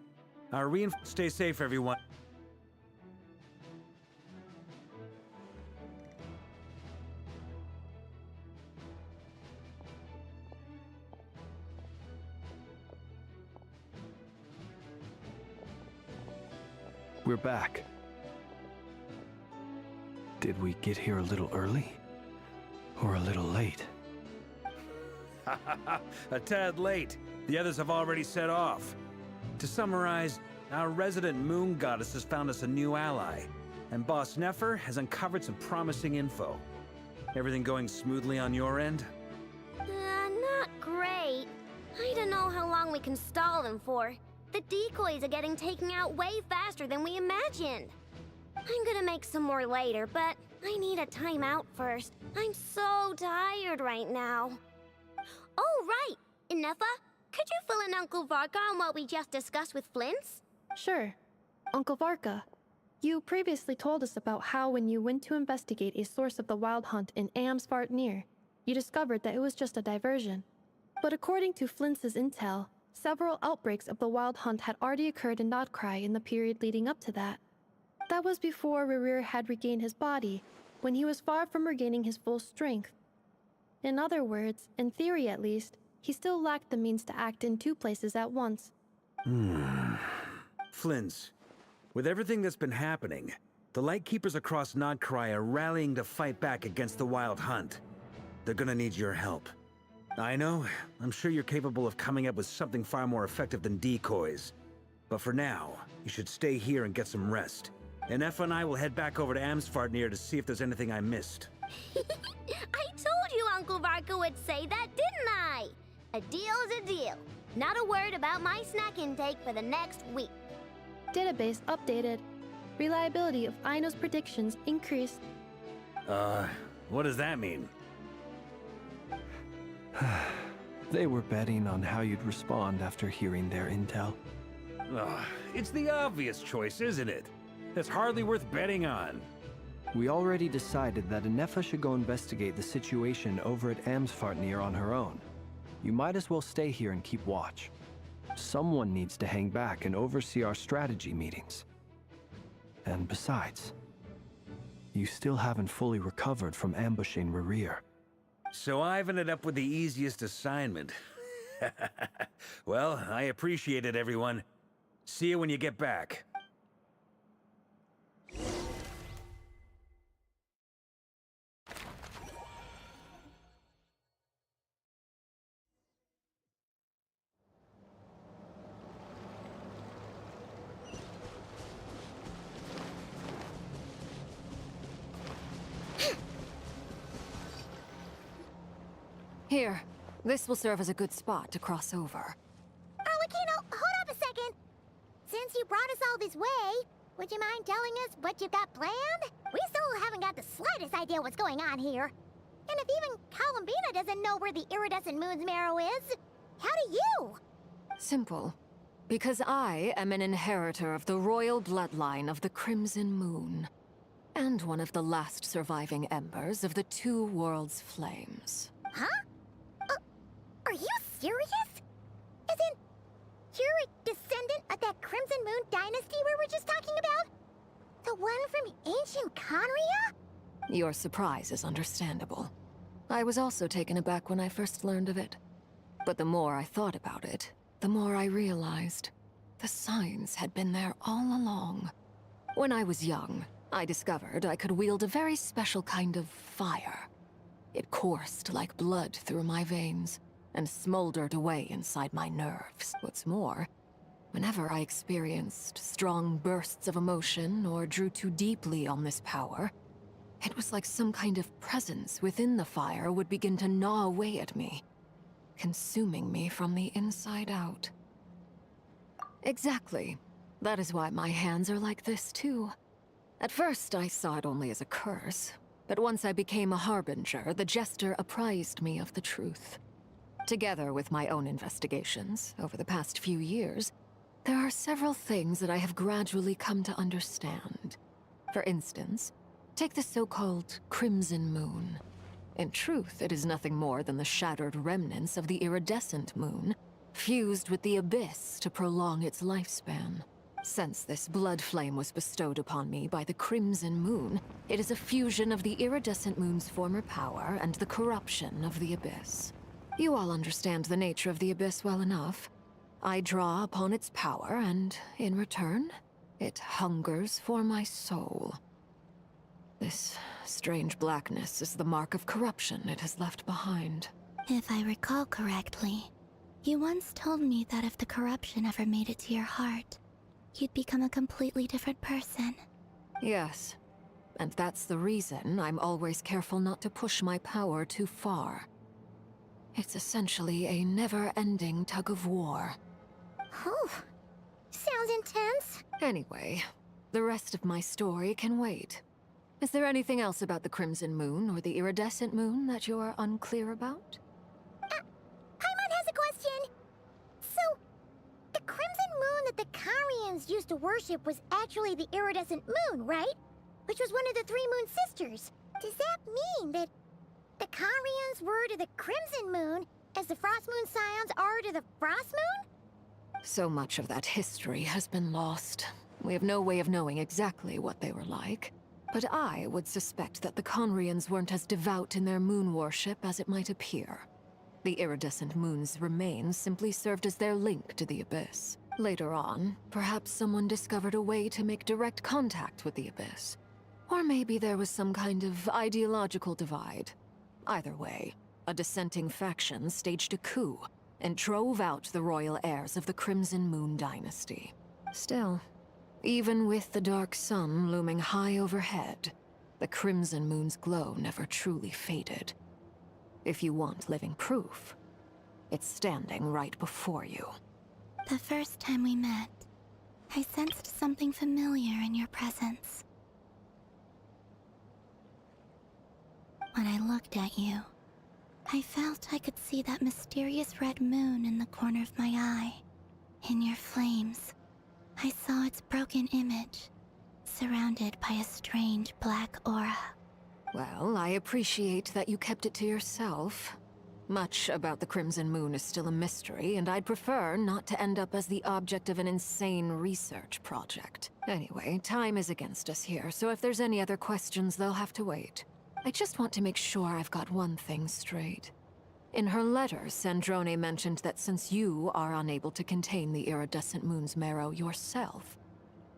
Stay safe, everyone. We're back. Did we get here a little early? Or a little late? A tad late. The others have already set off. To summarize, our resident moon goddess has found us a new ally, and Boss Nefer has uncovered some promising info. Everything going smoothly on your end? Not great. I don't know how long we can stall them for. The decoys are getting taken out way faster than we imagined. I'm gonna make some more later, but I need a timeout first. I'm so tired right now. Oh, right! Inefa, could you fill in Uncle Varka on what we just discussed with Flint's? Sure. Uncle Varka, you previously told us about how when you went to investigate a source of the Wild Hunt in Amsvartnir, you discovered that it was just a diversion. But according to Flint's intel, several outbreaks of the Wild Hunt had already occurred in Nodkrai in the period leading up to that. That was before Rerir had regained his body, when he was far from regaining his full strength. In other words, in theory at least, he still lacked the means to act in 2 places at once. Flins, with everything that's been happening, the Lightkeepers across Nodkrai are rallying to fight back against the Wild Hunt. They're gonna need your help. I know, I'm sure you're capable of coming up with something far more effective than decoys. But for now, you should stay here and get some rest. And Effa and I will head back over to Amsfartnir to see if there's anything I missed. I told you Uncle Varka would say that, didn't I? A deal is a deal. Not a word about my snack intake for the next week. Database updated. Reliability of Aino's predictions increased. What does that mean? They were betting on how you'd respond after hearing their intel. It's the obvious choice, isn't it? That's hardly worth betting on. We already decided that Anefa should go investigate the situation over at Amsfartnir on her own. You might as well stay here and keep watch. Someone needs to hang back and oversee our strategy meetings. And besides, you still haven't fully recovered from ambushing Rerir. So I've ended up with the easiest assignment. Well, I appreciate it, everyone. See you when you get back. Here, this will serve as a good spot to cross over. Arlecchino, hold up a second. Since you brought us all this way, would you mind telling us what you've got planned? We still haven't got the slightest idea what's going on here. And if even Columbina doesn't know where the iridescent moon's marrow is, how do you? Simple. Because I am an inheritor of the royal bloodline of the Crimson Moon. And one of the last surviving embers of the 2 worlds' flames. Huh? Are you serious? As in, you're a descendant of that Crimson Moon dynasty we were just talking about? The one from ancient Conria? Your surprise is understandable. I was also taken aback when I first learned of it. But the more I thought about it, the more I realized the signs had been there all along. When I was young, I discovered I could wield a very special kind of fire. It coursed like blood through my veins and smoldered away inside my nerves. What's more, whenever I experienced strong bursts of emotion or drew too deeply on this power, it was like some kind of presence within the fire would begin to gnaw away at me, consuming me from the inside out. Exactly. That is why my hands are like this, too. At first, I saw it only as a curse, but once I became a harbinger, the Jester apprised me of the truth. Together with my own investigations over the past few years, there are several things that I have gradually come to understand. For instance, take the so-called Crimson Moon. In truth, it is nothing more than the shattered remnants of the iridescent moon, fused with the abyss to prolong its lifespan. Since this blood flame was bestowed upon me by the Crimson Moon, it is a fusion of the iridescent moon's former power and the corruption of the abyss. You all understand the nature of the abyss well enough. I draw upon its power, and in return, it hungers for my soul. This strange blackness is the mark of corruption it has left behind. If I recall correctly, you once told me that if the corruption ever made it to your heart, you'd become a completely different person. Yes, and that's the reason I'm always careful not to push my power too far. It's essentially a never-ending tug-of-war. Oh, sounds intense. Anyway, the rest of my story can wait. Is there anything else about the Crimson Moon or the Iridescent Moon that you're unclear about? Paimon has a question. So, the Crimson Moon that the Carians used to worship was actually the Iridescent Moon, right? Which was one of the 3 Moon Sisters. Does that mean that the Carians were to the Crimson Moon as the Frost Moon Scions are to the Frost Moon? So much of that history has been lost. We have no way of knowing exactly what they were like. But I would suspect that the Conrians weren't as devout in their moon worship as it might appear. The iridescent moon's remains simply served as their link to the Abyss. Later on, perhaps someone discovered a way to make direct contact with the Abyss. Or maybe there was some kind of ideological divide. Either way, a dissenting faction staged a coup and drove out the royal heirs of the Crimson Moon dynasty. Still, even with the dark sun looming high overhead, the Crimson Moon's glow never truly faded. If you want living proof, it's standing right before you. The first time we met, I sensed something familiar in your presence. When I looked at you, I felt I could see that mysterious red moon in the corner of my eye. In your flames, I saw its broken image, surrounded by a strange black aura. Well, I appreciate that you kept it to yourself. Much about the Crimson Moon is still a mystery, and I'd prefer not to end up as the object of an insane research project. Anyway, time is against us here, so if there's any other questions, they'll have to wait. I just want to make sure I've got one thing straight. In her letter, Sandrone mentioned that since you are unable to contain the iridescent moon's marrow yourself,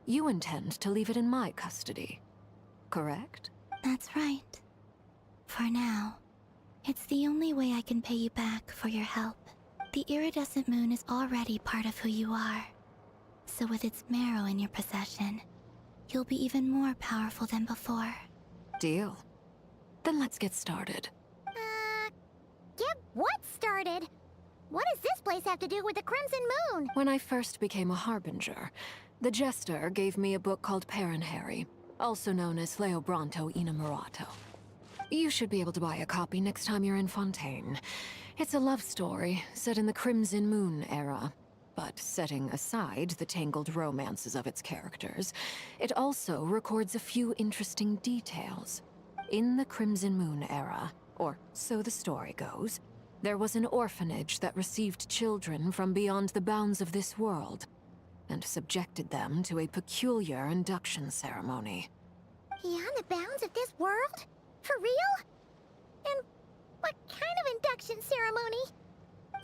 you intend to leave it in my custody. Correct? That's right. For now, it's the only way I can pay you back for your help. The iridescent moon is already part of who you are. So with its marrow in your possession, you'll be even more powerful than before. Deal. Then let's get started. Get what started? What does this place have to do with the Crimson Moon? When I first became a Harbinger, the Jester gave me a book called Paranhari, also known as Leobranto Inamorato. You should be able to buy a copy next time you're in Fontaine. It's a love story set in the Crimson Moon era. But setting aside the tangled romances of its characters, it also records a few interesting details. In the Crimson Moon era, or so the story goes, there was an orphanage that received children from beyond the bounds of this world, and subjected them to a peculiar induction ceremony. Beyond the bounds of this world? For real? And what kind of induction ceremony?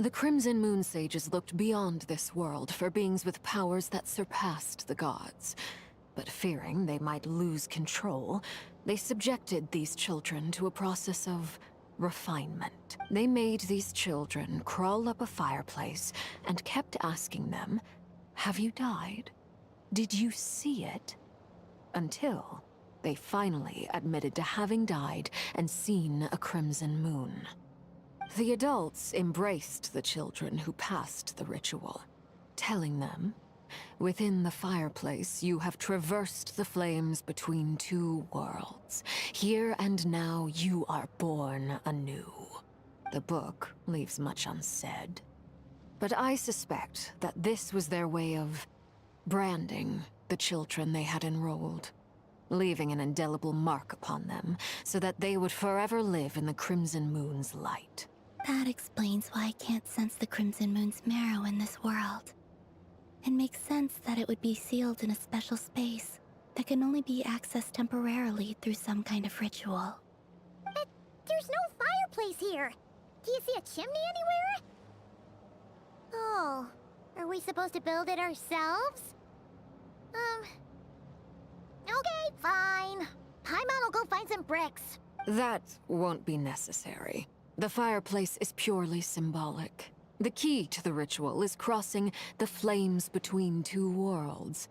The Crimson Moon sages looked beyond this world for beings with powers that surpassed the gods. But fearing they might lose control, they subjected these children to a process of refinement. They made these children crawl up a fireplace and kept asking them, "Have you died? Did you see it?" Until they finally admitted to having died and seen a crimson moon. The adults embraced the children who passed the ritual, telling them, "Within the fireplace, you have traversed the flames between two worlds. Here and now, you are born anew." The book leaves much unsaid, but I suspect that this was their way of branding the children they had enrolled, leaving an indelible mark upon them so that they would forever live in the Crimson Moon's light. That explains why I can't sense the Crimson Moon's marrow in this world. It makes sense that it would be sealed in a special space that can only be accessed temporarily through some kind of ritual. But there's no fireplace here. Do you see a chimney anywhere? Oh, are we supposed to build it ourselves? Okay, fine. Paimon will go find some bricks. That won't be necessary. The fireplace is purely symbolic. The key to the ritual is crossing the flames between two worlds.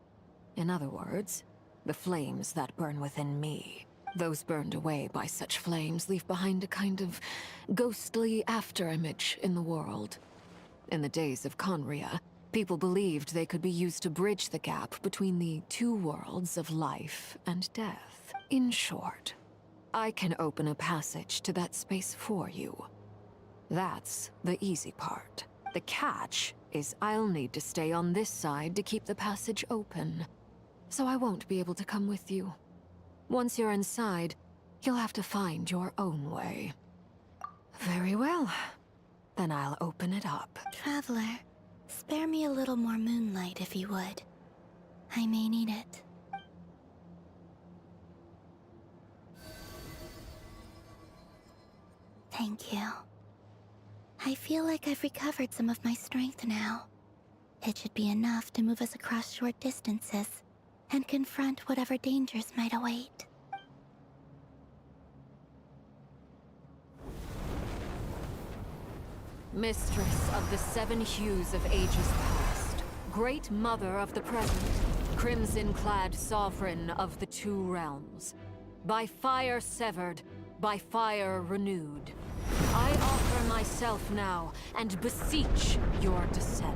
In other words, the flames that burn within me. Those burned away by such flames leave behind a kind of ghostly afterimage in the world. In the days of Conria, people believed they could be used to bridge the gap between the two worlds of life and death. In short, I can open a passage to that space for you. That's the easy part. The catch is I'll need to stay on this side to keep the passage open, so I won't be able to come with you. Once you're inside, you'll have to find your own way. Very well. Then I'll open it up. Traveler, spare me a little more moonlight if you would. I may need it. Thank you. I feel like I've recovered some of my strength now. It should be enough to move us across short distances and confront whatever dangers might await. Mistress of the 7 hues of ages past, Great Mother of the present, crimson-clad sovereign of the 2 realms, by fire severed, by fire renewed, I offer myself now and beseech your descent.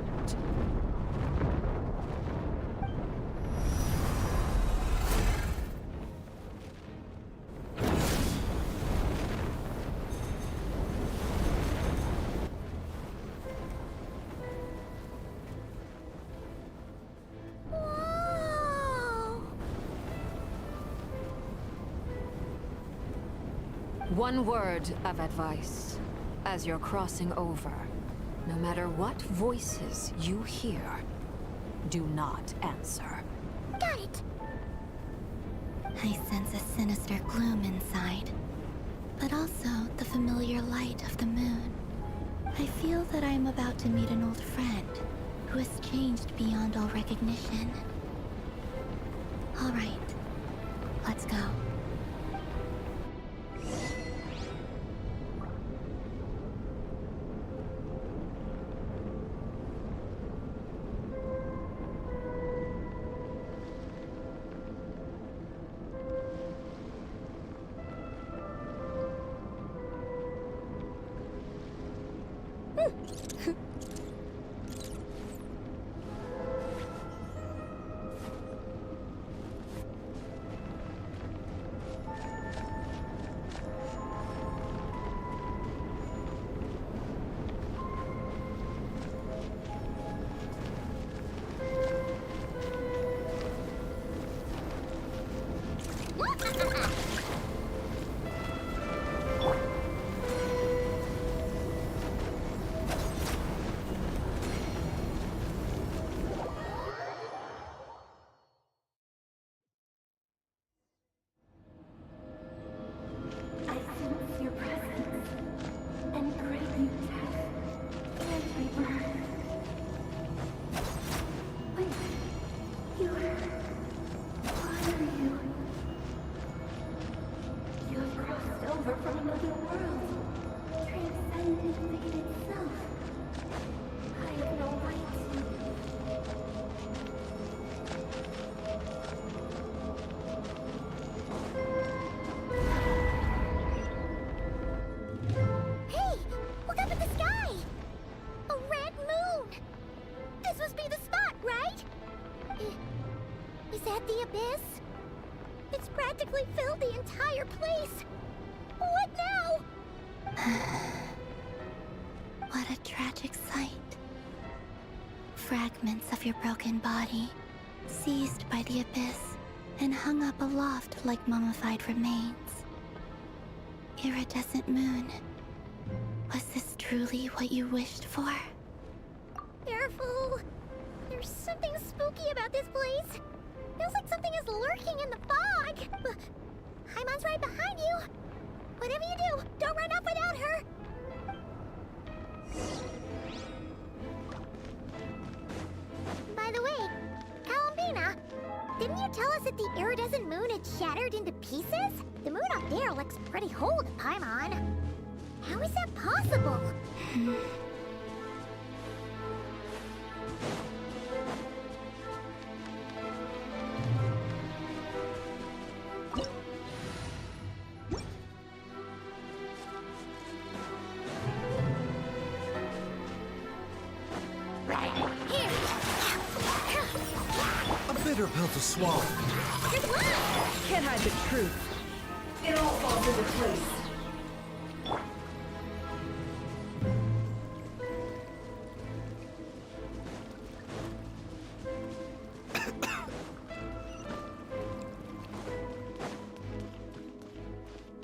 One word of advice. As you're crossing over, no matter what voices you hear, do not answer. Got it! I sense a sinister gloom inside, but also the familiar light of the moon. I feel that I am about to meet an old friend who has changed beyond all recognition. All right, let's go. The abyss? It's practically filled the entire place. What now? What a tragic sight. Fragments of your broken body, seized by the abyss, and hung up aloft like mummified remains. Iridescent moon, was this truly what you wished for? Careful. There's something spooky about this place. Feels like something is lurking in the fog. Haimon's right behind you. Whatever you do, don't run off without her. By the way, Kalambina, didn't you tell us that the iridescent moon had shattered into pieces? The moon up there looks pretty whole to Paimon. How is that possible? Bitter pill to swallow. Can't hide the truth. It all falls into place.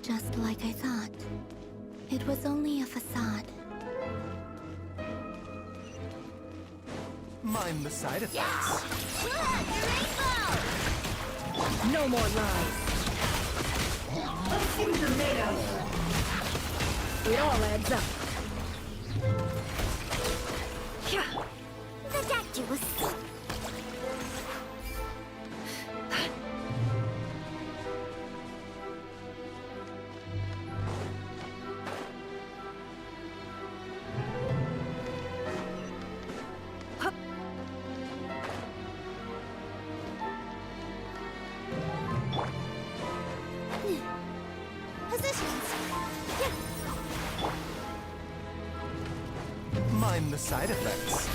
Just like I thought. It was only a facade. Mind the side effects. No more lies. Let's see what you're made of. It all adds up. The doctor was sick. Mind the side effects.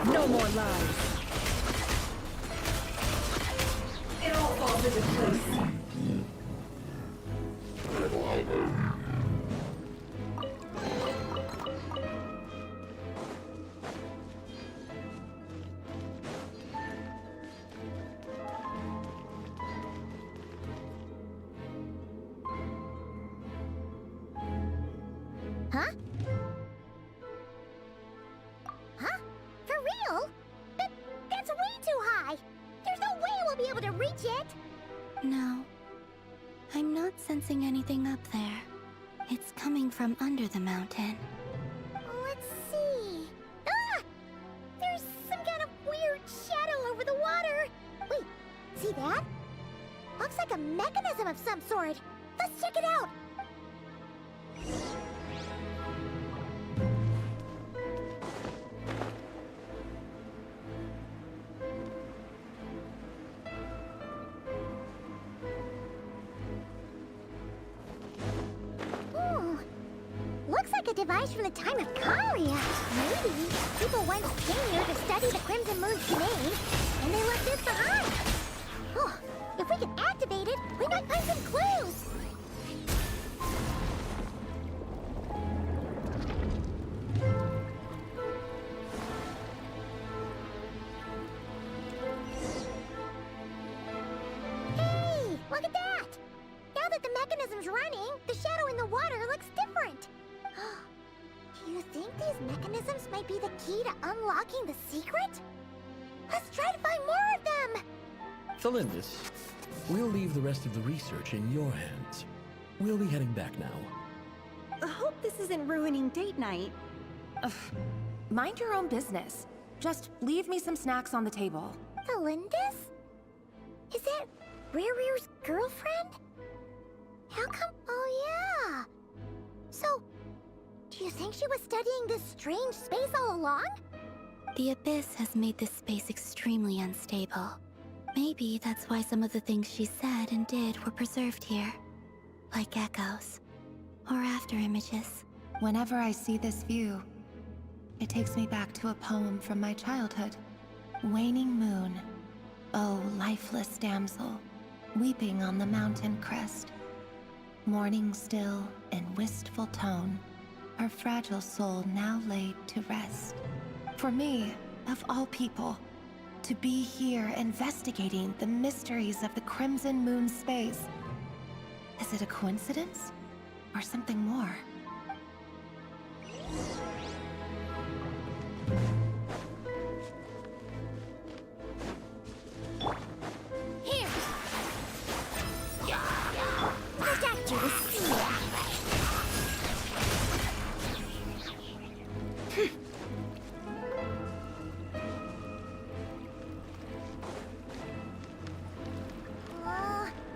No more lies. It all falls into place. Huh? Huh? For real? That's way too high! There's no way we'll be able to reach it! No. I'm not sensing anything up there. It's coming from under the mountain. Let's see... Ah! There's some kind of weird shadow over the water! Wait, see that? Looks like a mechanism of some sort. Let's check it out! Looks like a device from the time of Kalia. Maybe people once came here to study the Crimson Moon's domain, and they left this behind. Oh, if we can activate it, we might find some clues. Hey, look at that! Now that the mechanism's running, the shadow in the water looks different. Do you think these mechanisms might be the key to unlocking the secret? Let's try to find more of them! Thalindis, we'll leave the rest of the research in your hands. We'll be heading back now. I hope this isn't ruining date night. Ugh. Mind your own business. Just leave me some snacks on the table. Thalindis? Is that Rear's girlfriend? How come? Oh, yeah. So, do you think she was studying this strange space all along? The Abyss has made this space extremely unstable. Maybe that's why some of the things she said and did were preserved here. Like echoes. Or after images. Whenever I see this view, it takes me back to a poem from my childhood. Waning moon, oh lifeless damsel, weeping on the mountain crest. Mourning still in wistful tone, her fragile soul now laid to rest. For me, of all people, to be here investigating the mysteries of the Crimson Moon space. Is it a coincidence? Or something more? Here! Protect you with sea.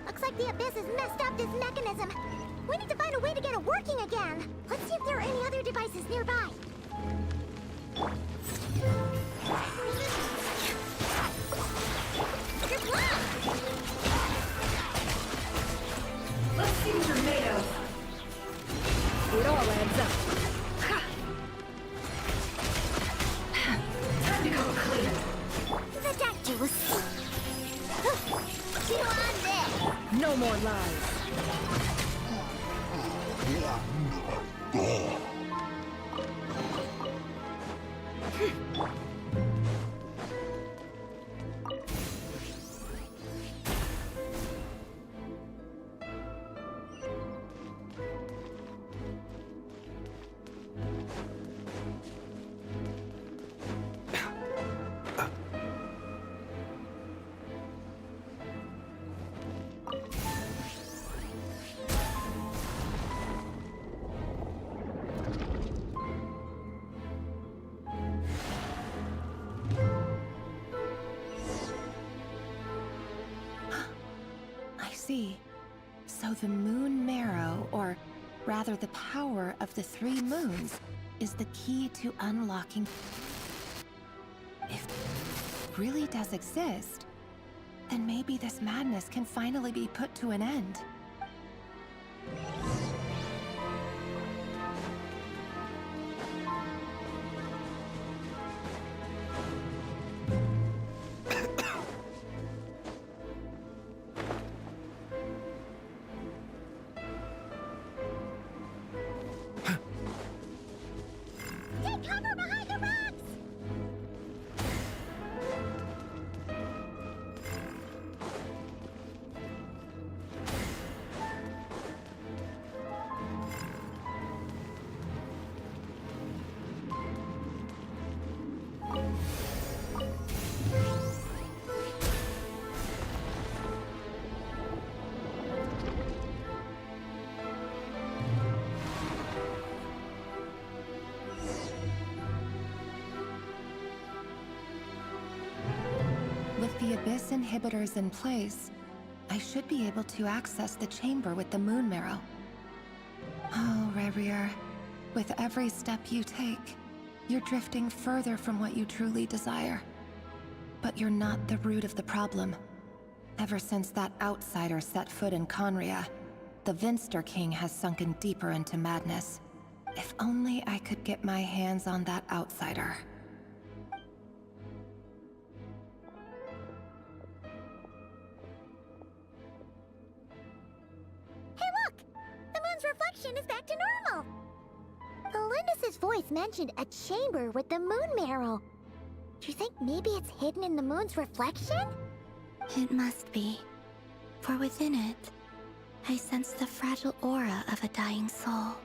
Looks like the Abyss has messed up this mechanism. We need to find a way to get it working again. Let's see if there are any other devices nearby. You're blocked! Let's see what you're made of. It all adds up. Time to go clean. The doctor will see. Chew on this! No more lies. see. So the moon marrow, or rather the power of the 3 moons, is the key to unlocking... If it really does exist, then maybe this madness can finally be put to an end. Take cover behind the rocks! With the Abyss inhibitors in place, I should be able to access the chamber with the moon marrow. Oh, Rerir, with every step you take, you're drifting further from what you truly desire. But you're not the root of the problem. Ever since that outsider set foot in Conria, the Vinster King has sunken deeper into madness. If only I could get my hands on that outsider. Hey look! The moon's reflection is back to normal! Felindus's voice mentioned a chamber with the moon marrow. Do you think maybe it's hidden in the moon's reflection? It must be. For within it, I sense the fragile aura of a dying soul.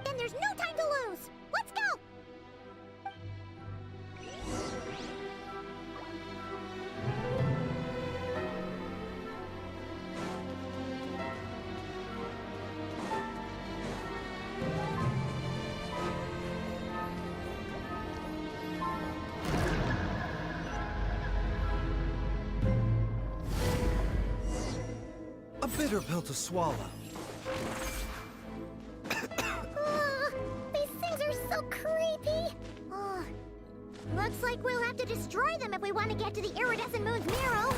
Then there's no time to lose! Let's go! A bitter pill to swallow. These things are so creepy! Looks like we'll have to destroy them if we want to get to the iridescent moon's marrow.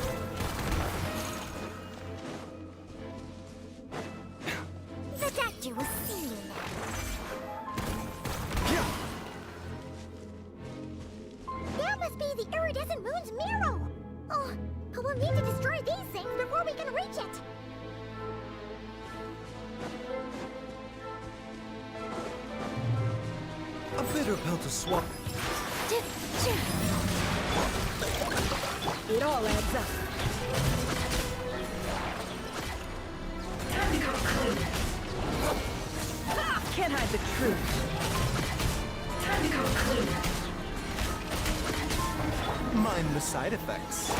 The doctor will see you now. That must be the iridescent moon's marrow! Oh, we'll need to destroy these things before we can reach it! A bitter pill to swallow. It all adds up. Time to come clean. Can't hide the truth. Time to come clean. Mind the side effects.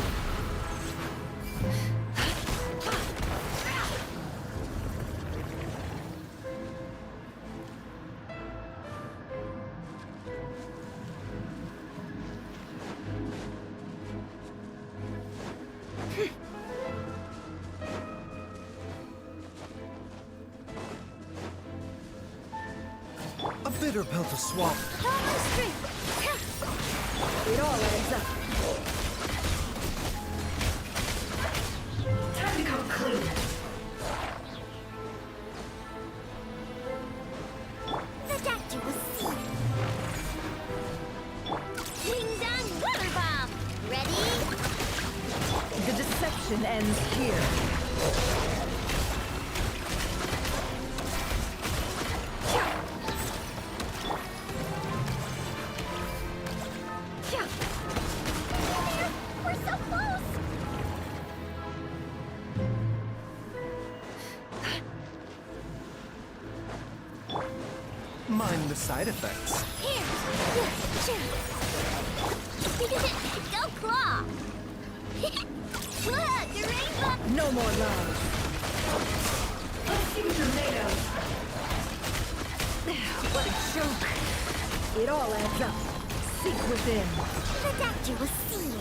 A bitter pill to swallow. It all adds up. Time to come clean. The doctor will see. Ding dong water bomb! Ready? The deception ends here. We're so close! Mind the side effects. Here! Go claw! Look, the rainbow! No more lies. Let's see what you're made of. What a joke. It all adds up. Seek within. The doctor will see you.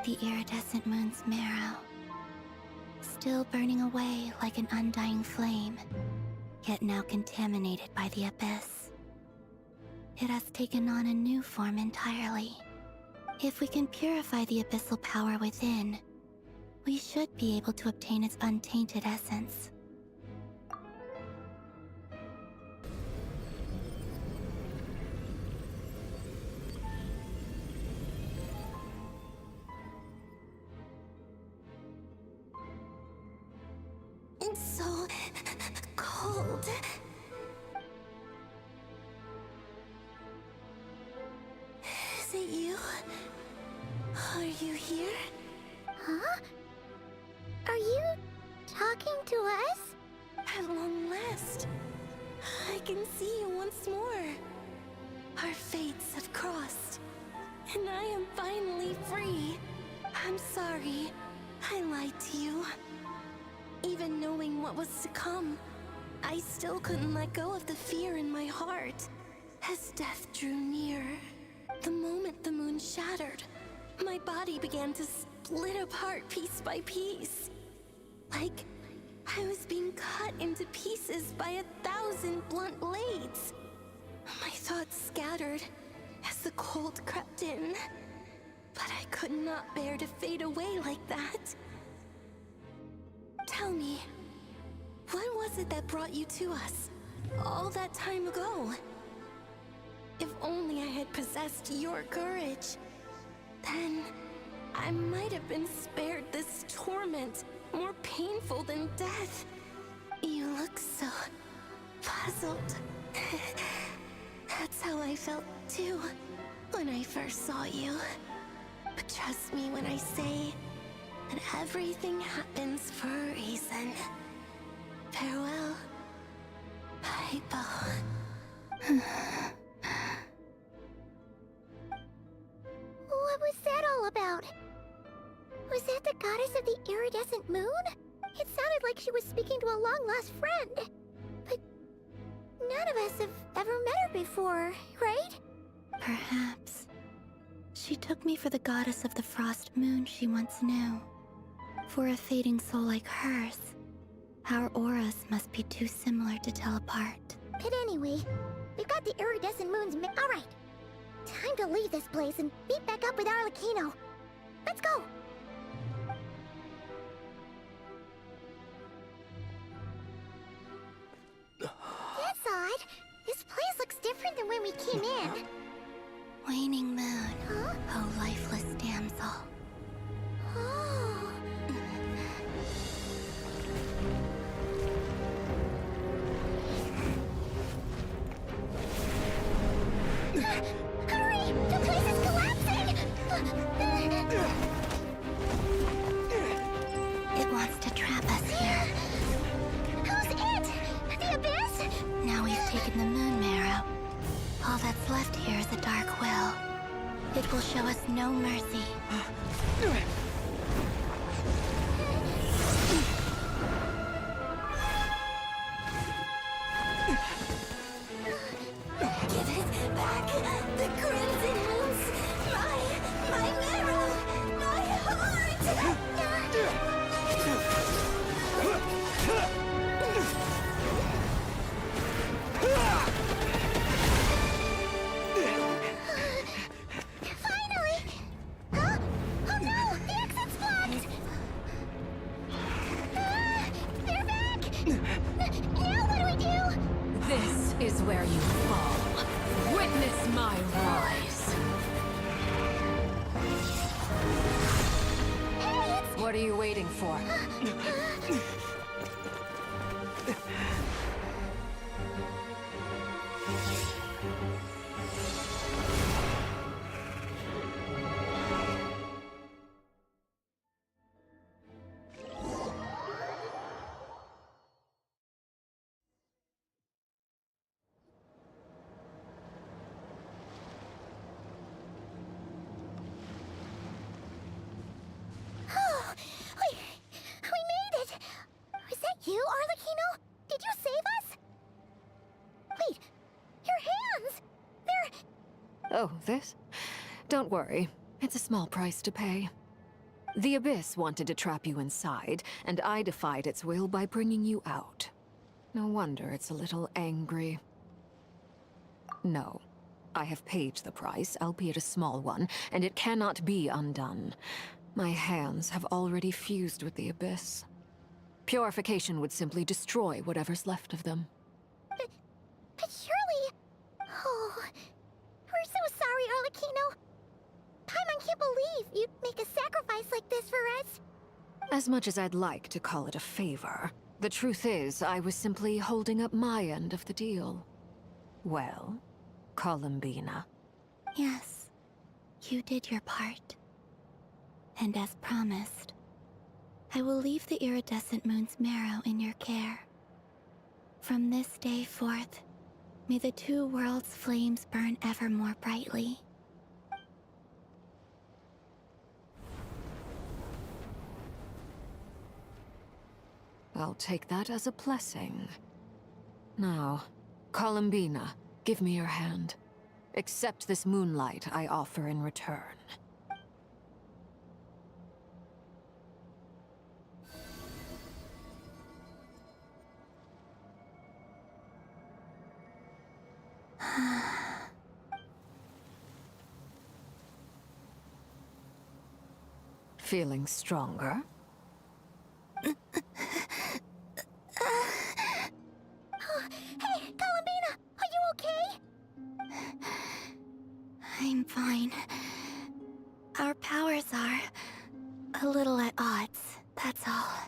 The iridescent moon's marrow, still burning away like an undying flame, yet now contaminated by the abyss. It has taken on a new form entirely. If we can purify the abyssal power within, we should be able to obtain its untainted essence. It's so cold. Is it you? Are you here? Huh? Are you talking to us? At long last, I can see you once more. Our fates have crossed, and I am finally free. I'm sorry, I lied to you. Even knowing what was to come, I still couldn't let go of the fear in my heart. As death drew near, the moment the moon shattered, my body began to split apart piece by piece. Like I was being cut into pieces by 1,000 blunt blades. My thoughts scattered as the cold crept in, but I could not bear to fade away like that. Tell me, what was it that brought you to us all that time ago? If only I had possessed your courage, then I might have been spared this torment more painful than death. You look so puzzled. That's how I felt too when I first saw you. But trust me when I say that everything happens for a reason. Farewell, Hypo. What was that all about? Was that the goddess of the iridescent moon? It sounded like she was speaking to a long-lost friend. But none of us have ever met her before, right? Perhaps. She took me for the goddess of the frost moon she once knew. For a fading soul like hers, our auras must be too similar to tell apart. But anyway, we've got the iridescent moon's Alright, time to leave this place and meet back up with Arlecchino. Let's go! That's odd. This place looks different than when we came in. Waning moon, Huh? oh lifeless damsel. Oh. Hurry! The place is collapsing! It wants to trap us here. Who's it? The abyss? Now we've taken the moon marrow. All that's left here is a dark will. It will show us no mercy. Give it back! The crimson moons! My marrow! My heart! Finally! Huh? Oh no! The exit's blocked! They're back! Now what do we do? This is where you fall. Witness my rise. Hey, it's... What are you waiting for? Oh, we made it! Was that you, Arlecchino? Did you save us? Wait, your hands! They're... Oh, this? Don't worry. It's a small price to pay. The Abyss wanted to trap you inside, and I defied its will by bringing you out. No wonder it's a little angry. No. I have paid the price, albeit a small one, and it cannot be undone. My hands have already fused with the Abyss. Purification would simply destroy whatever's left of them. But surely... Oh... We're so sorry, Arlecchino. Paimon can't believe you'd make a sacrifice like this for us. As much as I'd like to call it a favor, the truth is I was simply holding up my end of the deal. Well, Columbina. Yes, you did your part. And as promised, I will leave the iridescent moon's marrow in your care. From this day forth, may the two worlds' flames burn ever more brightly. I'll take that as a blessing. Now, Columbina, give me your hand. Accept this moonlight I offer in return. Feeling stronger? Hey, Columbina! Are you okay? I'm fine. Our powers are a little at odds, that's all.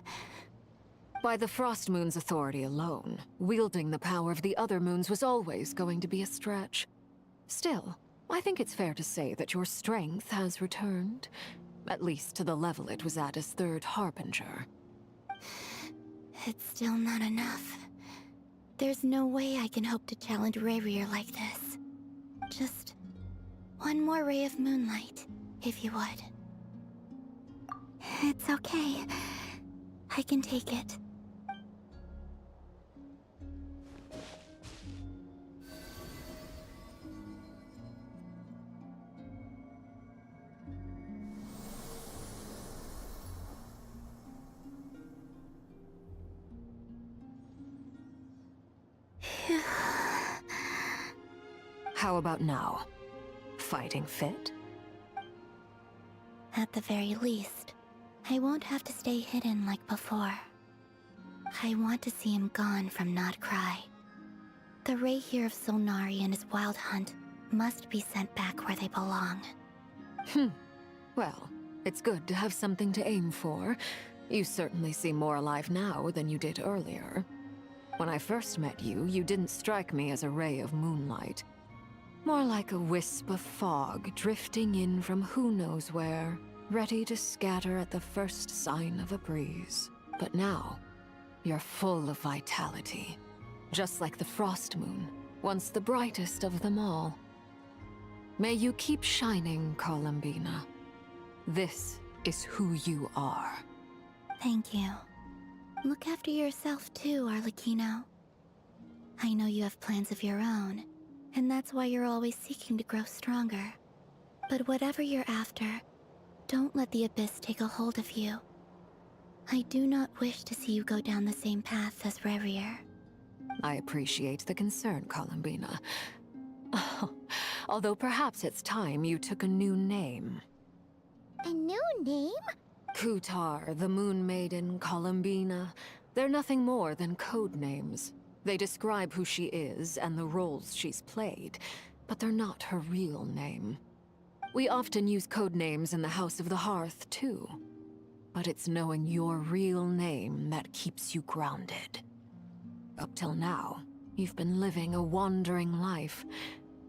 By the Frost Moon's authority alone, wielding the power of the other moons was always going to be a stretch. Still, I think it's fair to say that your strength has returned. At least to the level it was at as Third Harbinger. It's still not enough. There's no way I can hope to challenge Rayrir like this. Just one more ray of moonlight, if you would. It's okay. I can take it. How about now? Fighting fit? At the very least, I won't have to stay hidden like before. I want to see him gone from nodkrai. The Rayhir of Solnari and his wild hunt must be sent back where they belong. Well, it's good to have something to aim for. You certainly seem more alive now than you did earlier. When I first met you, you didn't strike me as a ray of moonlight. More like a wisp of fog drifting in from who knows where, ready to scatter at the first sign of a breeze. But now, you're full of vitality. Just like the Frost Moon, once the brightest of them all. May you keep shining, Columbina. This is who you are. Thank you. Look after yourself too, Arlecchino. I know you have plans of your own, and that's why you're always seeking to grow stronger. But whatever you're after, don't let the Abyss take a hold of you. I do not wish to see you go down the same path as Rayrir. I appreciate the concern, Columbina. Although perhaps it's time you took a new name. A new name? Kutar, the Moon Maiden, Columbina. They're nothing more than code names. They describe who she is and the roles she's played, but they're not her real name. We often use code names in the House of the Hearth, too. But it's knowing your real name that keeps you grounded. Up till now, you've been living a wandering life,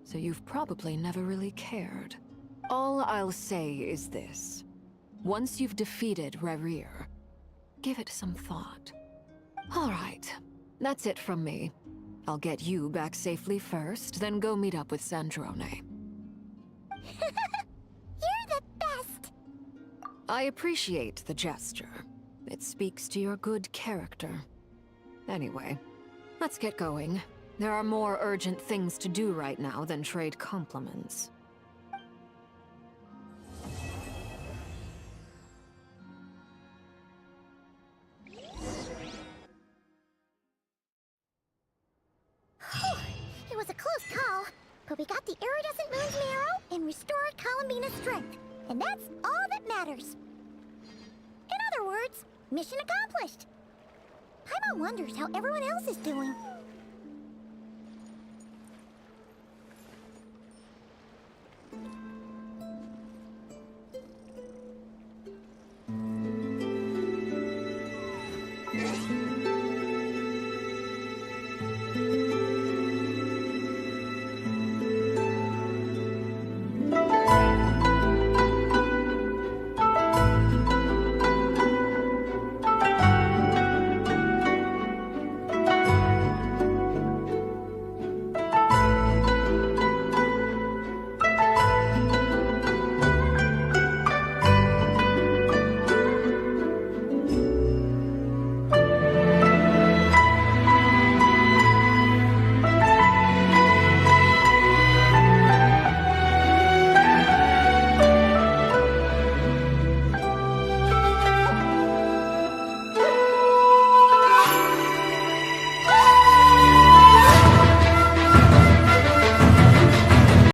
so you've probably never really cared. All I'll say is this. Once you've defeated Rayrir, give it some thought. All right, that's it from me. I'll get you back safely first, then go meet up with Sandrone. You're the best! I appreciate the gesture. It speaks to your good character. Anyway, let's get going. There are more urgent things to do right now than trade compliments. get the iridescent moon's marrow and restore Columbina's strength. And that's all that matters. In other words, mission accomplished. Paimon wonders how everyone else is doing.